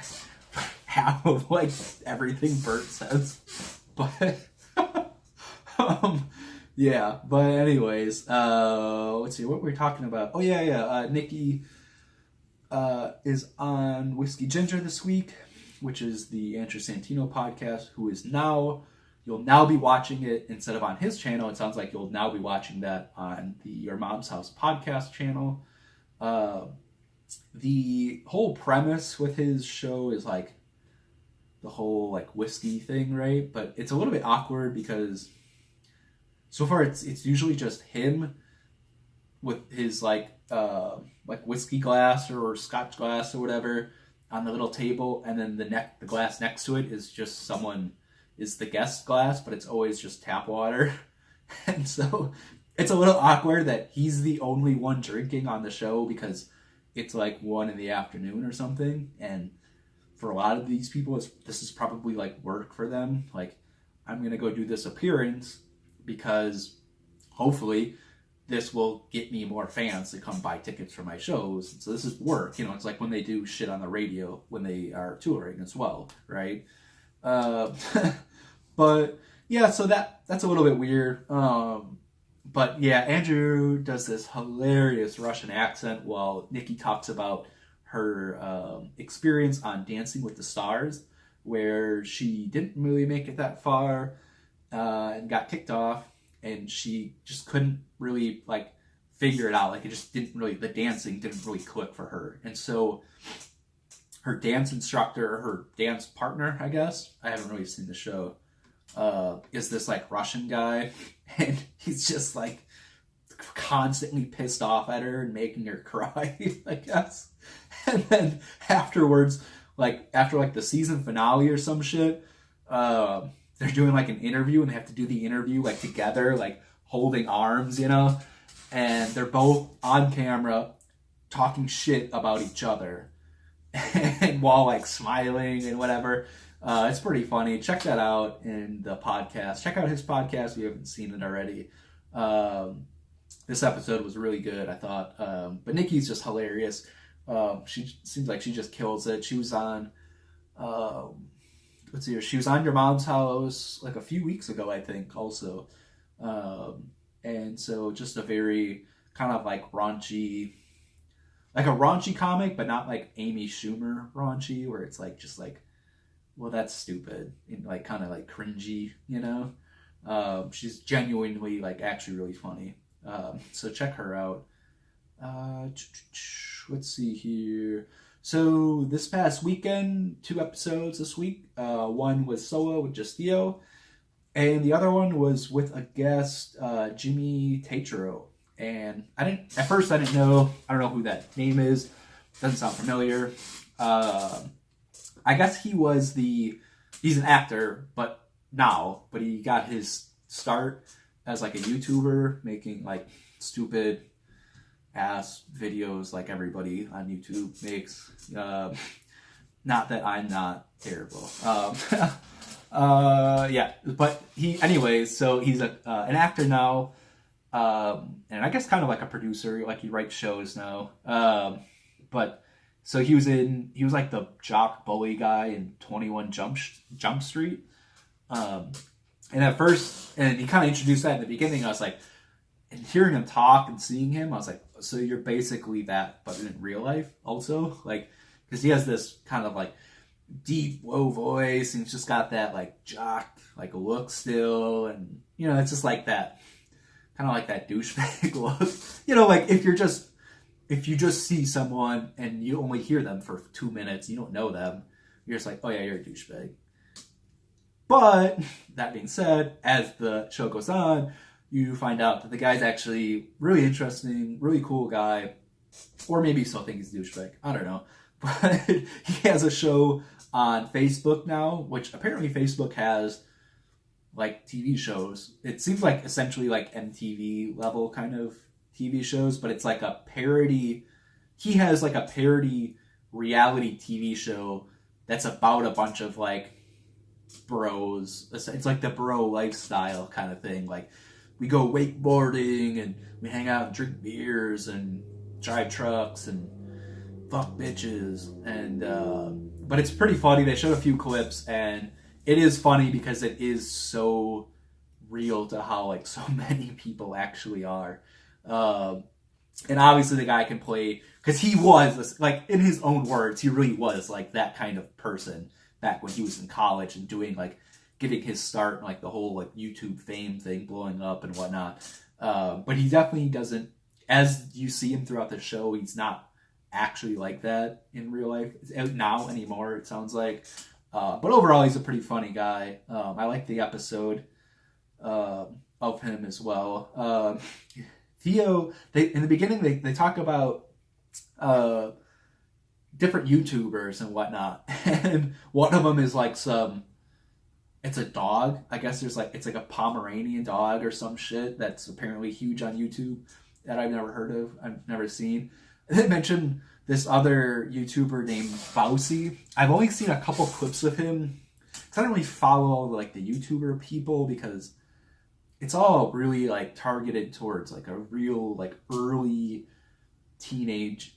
half of like everything Bert says. But yeah. But anyways, let's see what we're talking about. Oh yeah. Nikki is on Whiskey Ginger this week, which is the Andrew Santino podcast. You'll now be watching it instead of on his channel. It sounds like you'll now be watching that on the Your Mom's House podcast channel. The whole premise with his show is like the whole like whiskey thing, right? But it's a little bit awkward because so far it's usually just him with his like whiskey glass or scotch glass or whatever on the little table, and then the glass next to it is just someone is the guest glass, but it's always just tap water. And so it's a little awkward that he's the only one drinking on the show because it's like 1 p.m. or something. And for a lot of these people, this is probably like work for them. Like, I'm going to go do this appearance because hopefully this will get me more fans to come buy tickets for my shows. So this is work. It's like when they do shit on the radio when they are touring as well, right? But yeah, so that's a little bit weird. But yeah, Andrew does this hilarious Russian accent while Nikki talks about her experience on Dancing with the Stars, where she didn't really make it that far and got kicked off, and she just couldn't really like figure it out. Like the dancing didn't really click for her. And so her dance instructor, or her dance partner, I guess, I haven't really seen the show, is this like Russian guy, and he's just like constantly pissed off at her and making her cry, I guess. And then afterwards, like after like the season finale or some shit, they're doing like an interview, and they have to do the interview like together, like holding arms, and they're both on camera talking shit about each other and while like smiling and whatever. It's pretty funny. Check that out in the podcast. Check out his podcast if you haven't seen it already. This episode was really good, I thought. But Nikki's just hilarious. She seems like she just kills it. She was on, she was on Your Mom's House like a few weeks ago, I think, also. And so just a very kind of like raunchy, like a raunchy comic, but not like Amy Schumer raunchy, where it's like just like, well, that's stupid and like kind of like cringy, you know. She's genuinely like actually really funny. So check her out. Let's see here. So this past weekend, 2 episodes this week. One was solo with just Theo, and the other one was with a guest, Jimmy Tatro. And at first I don't know who that name is. Doesn't sound familiar. I guess he's an actor, but he got his start as like a YouTuber making like stupid ass videos like everybody on YouTube makes. Not that I'm not terrible. Yeah, but so he's an actor now, and I guess kind of like a producer, like he writes shows now. But so he was like the jock bully guy in 21 Jump Street. And at first, and he kind of introduced that in the beginning, I was like, and hearing him talk and seeing him, I was like, so you're basically that, but in real life also? Like, because he has this kind of like deep, low voice, and he's just got that like jock, like look still, and you know, it's just like that, kind of like that douchebag look. You know, like if you just see someone and you only hear them for 2 minutes, you don't know them, you're just like, oh yeah, you're a douchebag. But that being said, as the show goes on, you find out that the guy's actually really interesting, really cool guy, or maybe you still think he's a douchebag. I don't know. But he has a show on Facebook now, which apparently Facebook has like TV shows. It seems like essentially like MTV level kind of TV shows, but it's like a parody. He has like a parody reality TV show that's about a bunch of like bros. It's like the bro lifestyle kind of thing. Like we go wakeboarding and we hang out and drink beers and drive trucks and fuck bitches. And but it's pretty funny. They showed a few clips and it is funny because it is so real to how like so many people actually are. And obviously the guy can play, because he was like, in his own words, he really was like that kind of person back when he was in college and doing like getting his start in like the whole like YouTube fame thing, blowing up and whatnot. But he definitely doesn't, as you see him throughout the show, he's not actually like that in real life now anymore, it sounds like. But overall, he's a pretty funny guy. I like the episode of him as well. Theo, in the beginning, they talk about different YouTubers and whatnot, and one of them is like it's a dog. I guess it's like a Pomeranian dog or some shit that's apparently huge on YouTube that I've never heard of, I've never seen. And they mentioned this other YouTuber named Fauci. I've only seen a couple clips of him because I don't really follow like the YouTuber people, because it's all really like targeted towards like a real like early teenage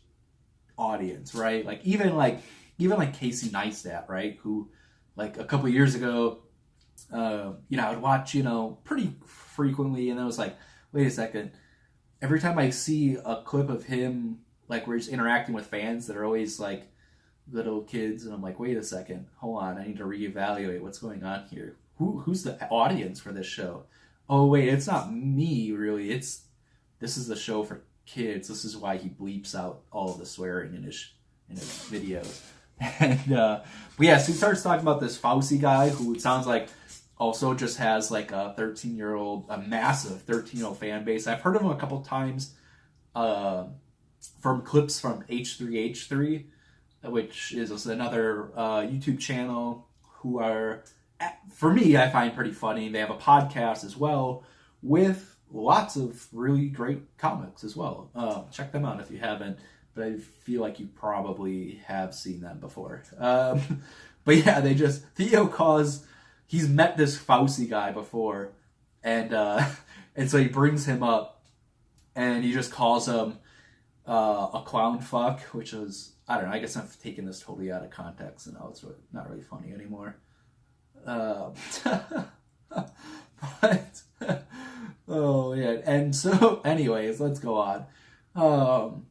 audience, right? Like even like Casey Neistat, right? Who like a couple years ago, I would watch, pretty frequently, and I was like, wait a second. Every time I see a clip of him, like where he's interacting with fans that are always like little kids, and I'm like, wait a second, hold on, I need to reevaluate what's going on here. Who's the audience for this show? Oh wait, it's not me really. This is the show for kids. This is why he bleeps out all of the swearing in his videos. And but yeah, so he starts talking about this Fauci guy who it sounds like also just has like a massive 13-year-old fan base. I've heard of him a couple times from clips from H3H3, which is another YouTube channel who are, for me, I find pretty funny. They have a podcast as well with lots of really great comics as well. Check them out if you haven't, but I feel like you probably have seen them before. But yeah, he's met this Fauci guy before, and so he brings him up, and he just calls him a clown fuck, which is, I don't know, I guess I'm taking this totally out of context, and now it's not really funny anymore. But oh yeah, and so anyways, let's go on.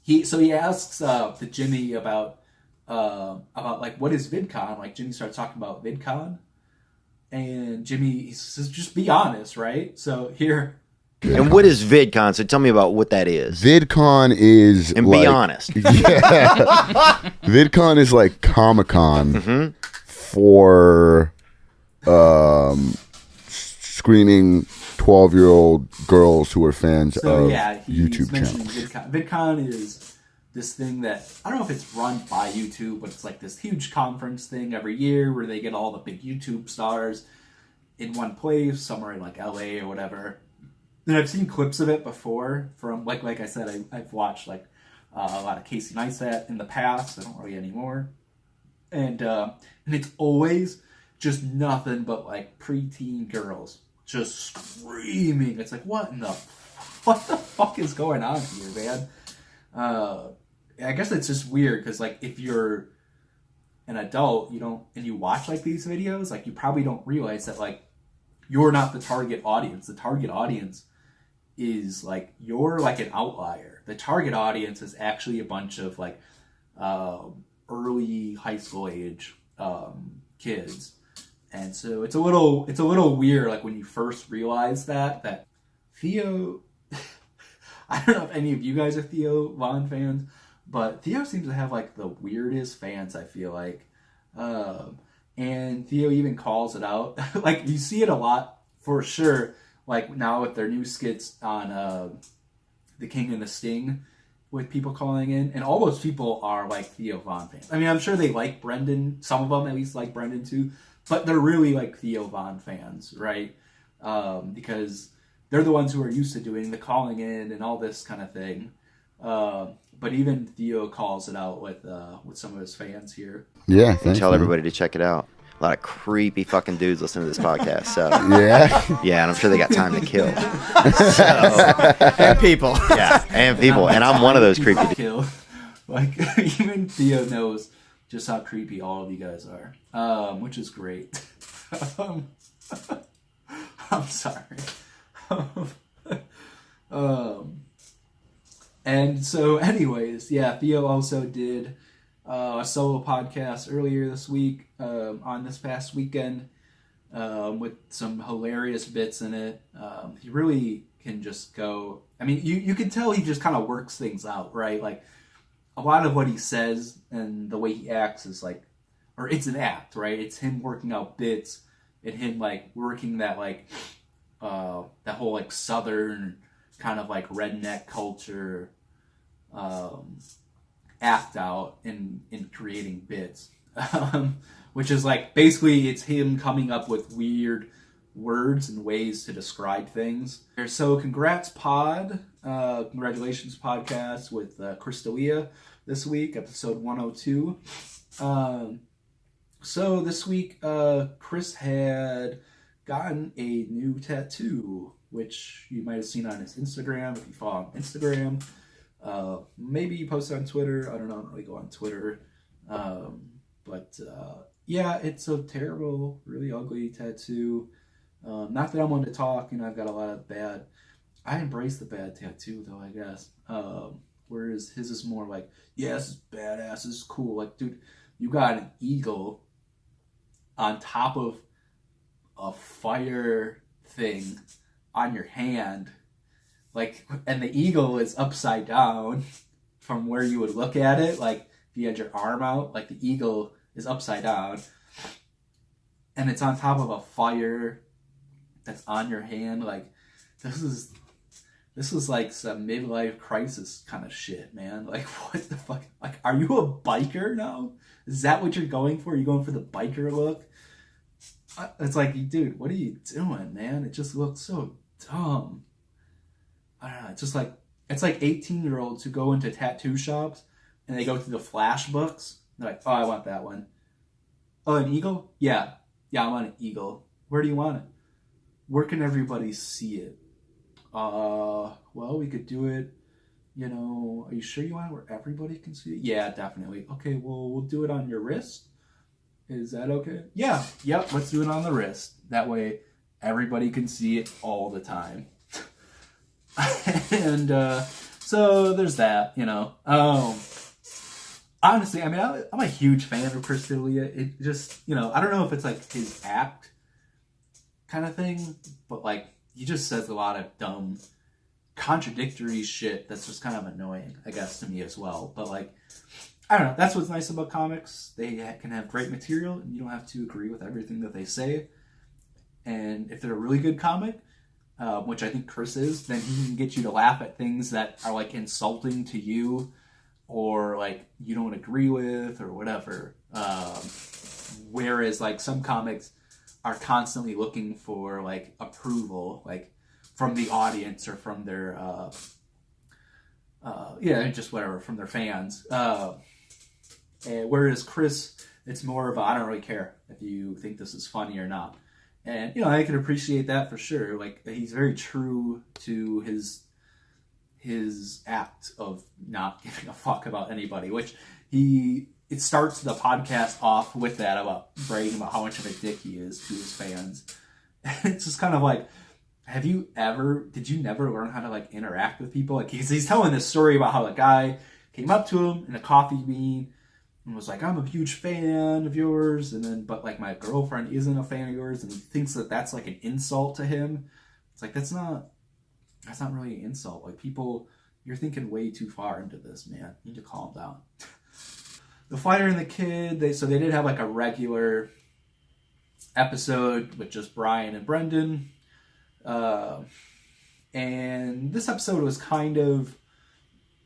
he asks the Jimmy about like what is VidCon? Like Jimmy starts talking about VidCon, and Jimmy says, "Just be honest, right?" So here. And what is VidCon? So tell me about what that is. VidCon is and be honest. Yeah. VidCon is like Comic-Con for screening 12-year-old girls who are fans of YouTube channels. VidCon is this thing that, I don't know if it's run by YouTube, but it's like this huge conference thing every year where they get all the big YouTube stars in one place, somewhere in like LA or whatever. And I've seen clips of it before from, like I said, I've watched like a lot of Casey Neistat in the past. I don't really anymore. And it's always just nothing but like preteen girls just screaming. It's like, what the fuck is going on here, man? I guess it's just weird because like if you're an adult, and you watch like these videos, like you probably don't realize that like you're not the target audience. The target audience is like you're like an outlier. The target audience is actually a bunch of like early high school age kids, and so it's a little weird like when you first realize that Theo. I don't know if any of you guys are Theo Von fans, but Theo seems to have like the weirdest fans, I feel like, and Theo even calls it out. Like you see it a lot for sure. Like now with their new skits on The King and the Sting, with people calling in, and all those people are like Theo Von fans. I mean, I'm sure they like Brendan. Some of them at least like Brendan too, but they're really like Theo Von fans, right? Because they're the ones who are used to doing the calling in and all this kind of thing. But even Theo calls it out with some of his fans here. Yeah, tell everybody to check it out. A lot of creepy fucking dudes listening to this podcast. So yeah, and I'm sure they got time to kill. And people, and people, and I'm one of those creepy dudes. Like even Theo knows just how creepy all of you guys are, which is great. I'm sorry. And so, anyways, Theo also did a solo podcast earlier this week, on this past weekend, with some hilarious bits in it. He really can just go. I mean, you can tell he just kind of works things out, right? Like a lot of what he says and the way he acts is like, or it's an act, right? It's him working out bits and him like working that like that whole like Southern kind of like redneck culture act out in creating bits, which is like basically it's him coming up with weird words and ways to describe things. So congratulations podcast with Chris Delia this week, episode 102. So this week Chris had gotten a new tattoo, which you might have seen on his Instagram if you follow him on Instagram. Maybe he posted on Twitter. I don't know. I don't really go on Twitter. But it's a terrible, really ugly tattoo. Not that I'm one to talk, I've got a lot of bad. I embrace the bad tattoo though, I guess. Whereas his is more like, this is badass, this is cool. Like, dude, you got an eagle on top of a fire thing on your hand. Like, and the eagle is upside down from where you would look at it. Like, if you had your arm out, like the eagle is upside down. And it's on top of a fire that's on your hand. Like, this is like some midlife crisis kind of shit, man. Like, what the fuck? Like, are you a biker now? Is that what you're going for? Are you going for the biker look? It's like, dude, what are you doing, man? It just looks so dumb. I don't know. It's just like, it's like 18-year-olds who go into tattoo shops and they go through the flash books. They're like, oh, I want that one. Oh, an eagle? Yeah, I want an eagle. Where do you want it? Where can everybody see it? Well, we could do it, are you sure you want it where everybody can see it? Yeah, definitely. Okay, well, we'll do it on your wrist. Is that okay? Yeah, yep, let's do it on the wrist. That way, everybody can see it all the time. And so So there's that, you know. Honestly, I mean, I'm a huge fan of Chris Delia. It just, you know, I don't know if it's like his act kind of thing, but like he just says a lot of dumb, contradictory shit that's just kind of annoying, I guess, to me as well. But like, I don't know. That's what's nice about comics. They can have great material, and you don't have to agree with everything that they say. And if they're a really good comic, which I think Chris is, then he can get you to laugh at things that are like insulting to you, or like you don't agree with, or whatever. Whereas like some comics are constantly looking for like approval, like from the audience or from their just whatever, from their fans. And whereas Chris, it's more of a, I don't really care if you think this is funny or not. And, you know, I can appreciate that for sure. Like, he's very true to his act of not giving a fuck about anybody, which it starts the podcast off with that, about bragging about how much of a dick he is to his fans. And it's just kind of like, did you never learn how to like interact with people? Like, he's telling this story about how a guy came up to him in a coffee bean and was like, I'm a huge fan of yours, and then, but like my girlfriend isn't a fan of yours, and he thinks that that's like an insult to him. It's like, that's not really an insult. Like, people, you're thinking way too far into this, man. You need to calm down. The Fighter and the Kid, they did have like a regular episode with just Brian and Brendan. And this episode was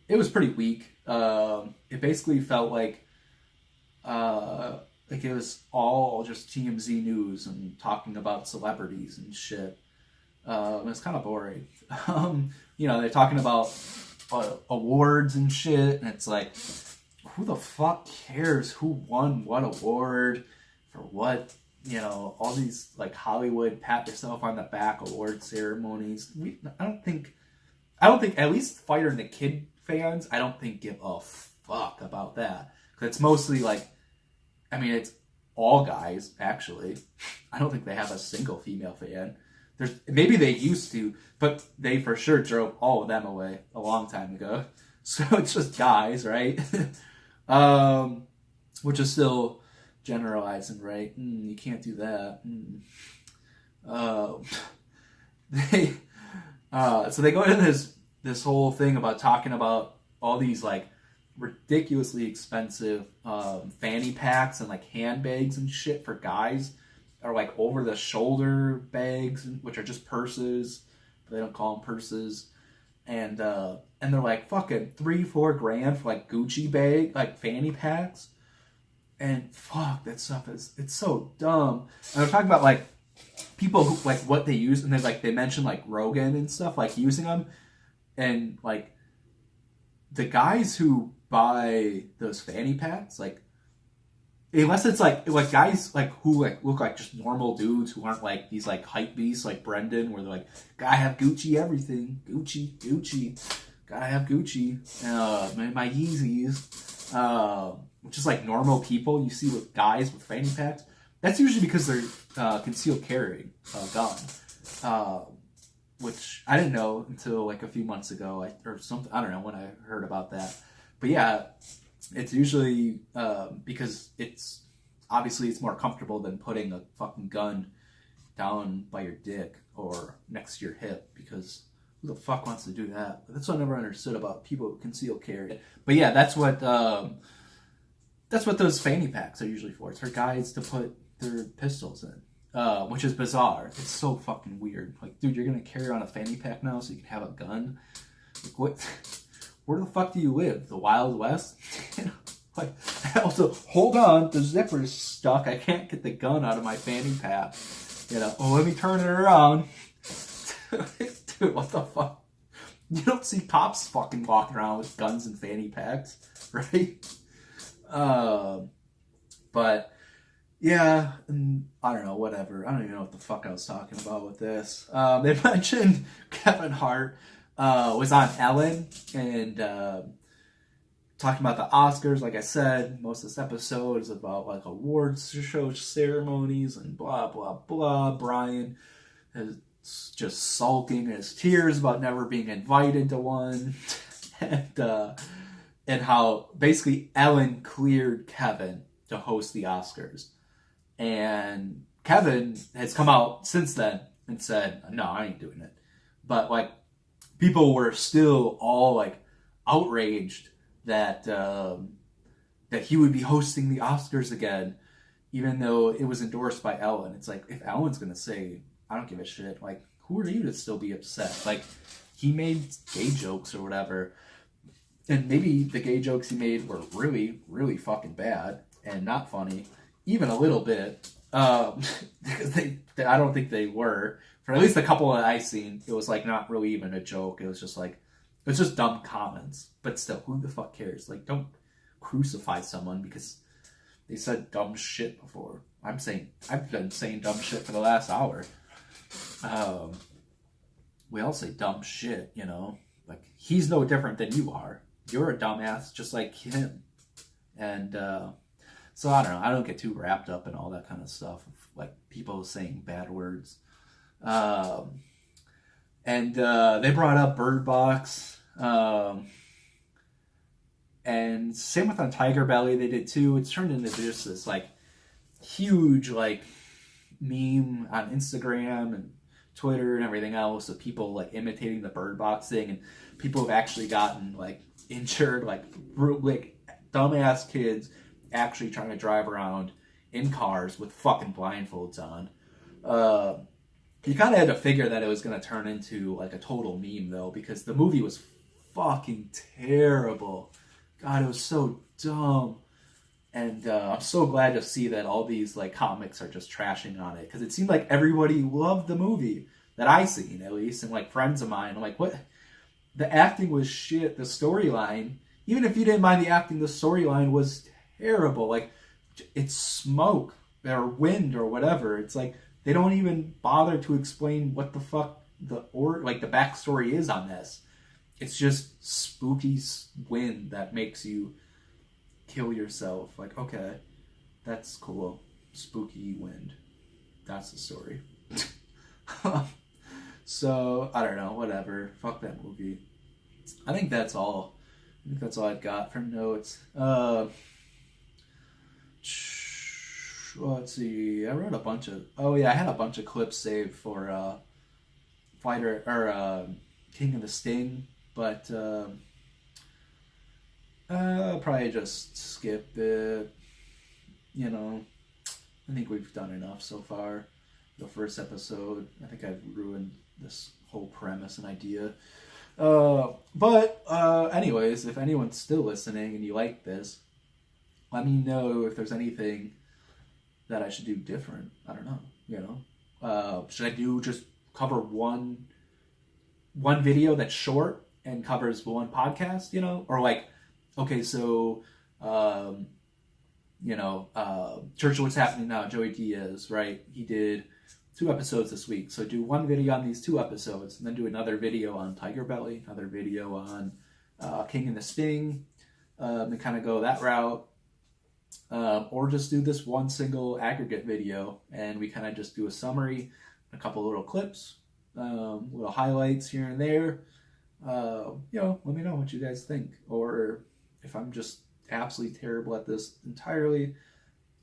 it was pretty weak. It basically felt like it was all just TMZ news and talking about celebrities and shit. It was kind of boring. You know, they're talking about awards and shit, and it's like, who the fuck cares who won what award for what? You know, all these like Hollywood pat yourself on the back award ceremonies. I don't think at least Fighter and the Kid fans, I don't think give a fuck about that. Because it's mostly like, I mean, it's all guys, actually. I don't think they have a single female fan. Maybe they used to, but they for sure drove all of them away a long time ago. So it's just guys, right? Which is still generalizing, right? You can't do that. So they go into this whole thing about talking about all these like ridiculously expensive fanny packs and like handbags and shit for guys, or like over the shoulder bags, which are just purses, but they don't call them purses. And they're like fucking $3-4 grand for like Gucci bag, like fanny packs. And fuck, that stuff it's so dumb. And they're talking about like people who like what they use, and they mention like Rogan and stuff, like using them. And like the guys who buy those fanny packs, like, unless it's like guys like who like look like just normal dudes who aren't like these like hype beasts like Brendan, where they're like, gotta have Gucci everything, Gucci, gotta have Gucci, my Yeezys, which is like normal people you see with guys with fanny packs. That's usually because they're concealed carrying a gun, which I didn't know until like a few months ago, or something. I don't know when I heard about that. But yeah, it's usually because it's more comfortable than putting a fucking gun down by your dick or next to your hip, because who the fuck wants to do that? But that's what I never understood about people who conceal carry. But yeah, that's what those fanny packs are usually for. It's for guys to put their pistols in. Which is bizarre. It's so fucking weird. Like, dude, you're gonna carry around a fanny pack now so you can have a gun? Like, what? Where the fuck do you live? The Wild West? You know, like, also, hold on, the zipper's stuck. I can't get the gun out of my fanny pack. You know, let me turn it around. Dude, what the fuck? You don't see cops fucking walking around with guns and fanny packs, right? But yeah, and I don't know, whatever. I don't even know what the fuck I was talking about with this. They mentioned Kevin Hart was on Ellen and talking about the Oscars. Like I said, most of this episode is about like awards show ceremonies and blah, blah, blah. Brian is just sulking in his tears about never being invited to one. and how basically Ellen cleared Kevin to host the Oscars. And Kevin has come out since then and said, no, I ain't doing it. But like, people were still all like outraged that that he would be hosting the Oscars again, even though it was endorsed by Ellen. It's like, if Ellen's gonna say, I don't give a shit, like, who are you to still be upset? Like, he made gay jokes or whatever, and maybe the gay jokes he made were really, really fucking bad and not funny, even a little bit. Because I don't think they were. For at least a couple that I seen, it was like not really even a joke. It was just like, it's just dumb comments. But still, who the fuck cares? Like, don't crucify someone because they said dumb shit before. I've been saying dumb shit for the last hour. We all say dumb shit, you know. Like, he's no different than you are. You're a dumbass just like him. And so I don't know. I don't get too wrapped up in all that kind of stuff, like people saying bad words. And they brought up Bird Box. And same with on Tiger Belly, they did too. It's turned into just this like huge like meme on Instagram and Twitter and everything else of people like imitating the Bird Box thing, and people have actually gotten like injured, like dumbass kids actually trying to drive around in cars with fucking blindfolds on. You kind of had to figure that it was going to turn into like a total meme though, because the movie was fucking terrible. God, it was so dumb. And I'm so glad to see that all these like comics are just trashing on it, because it seemed like everybody loved the movie that I seen, at least, and like friends of mine. I'm like, what? The acting was shit. The storyline, even if you didn't mind the acting, the storyline was terrible. Like, it's smoke or wind or whatever. It's like they don't even bother to explain what the fuck the backstory is on this. It's just spooky wind that makes you kill yourself. Like, okay, that's cool. Spooky wind. That's the story. So, I don't know, whatever. Fuck that movie. I think that's all. I've got for notes. Let's see. I wrote a bunch of... Oh, yeah, I had a bunch of clips saved for King of the Sting, but I'll probably just skip it. You know, I think we've done enough so far. The first episode, I think I've ruined this whole premise and idea. But anyways, if anyone's still listening and you like this, let me know if there's anything that I should do different. I don't know, you know. Should I just cover one video that's short and covers one podcast, you know? Or like, okay, so, you know, Church of What's Happening Now, Joey Diaz, right? He did 2 episodes this week. So do one video on these 2 episodes, and then do another video on Tiger Belly, another video on King and the Sting, and kind of go that route. Or just do this one single aggregate video, and we kind of just do a summary, a couple little clips, little highlights here and there. You know, let me know what you guys think, or if I'm just absolutely terrible at this entirely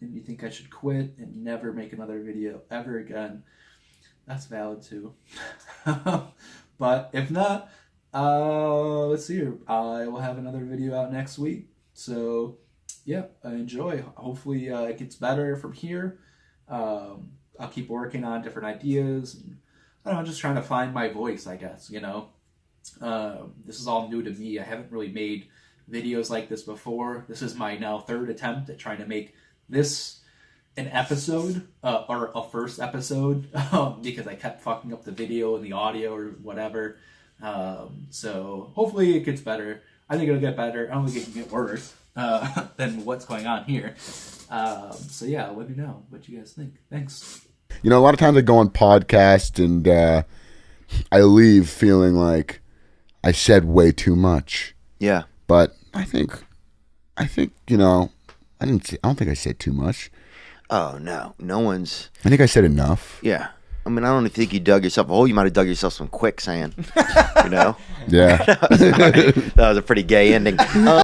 and you think I should quit and never make another video ever again, that's valid too. But if not, let's see here. I will have another video out next week, so yeah, enjoy. Hopefully it gets better from here. I'll keep working on different ideas, and I don't know, just trying to find my voice, I guess, you know. This is all new to me. I haven't really made videos like this before. This is my now 3rd attempt at trying to make this an episode, or a first episode, because I kept fucking up the video and the audio or whatever. So hopefully it gets better. I think it'll get better. I don't think it can get worse than what's going on here. So yeah, let me know what you guys think. Thanks. You know, a lot of times I go on podcasts and I leave feeling like I said way too much. Yeah. But I think you know, I don't think I said too much. Oh no, no one's. I think I said enough. Yeah. I mean, I don't think you dug yourself a hole. You might have dug yourself some quicksand. You know? Yeah. That was a pretty gay ending.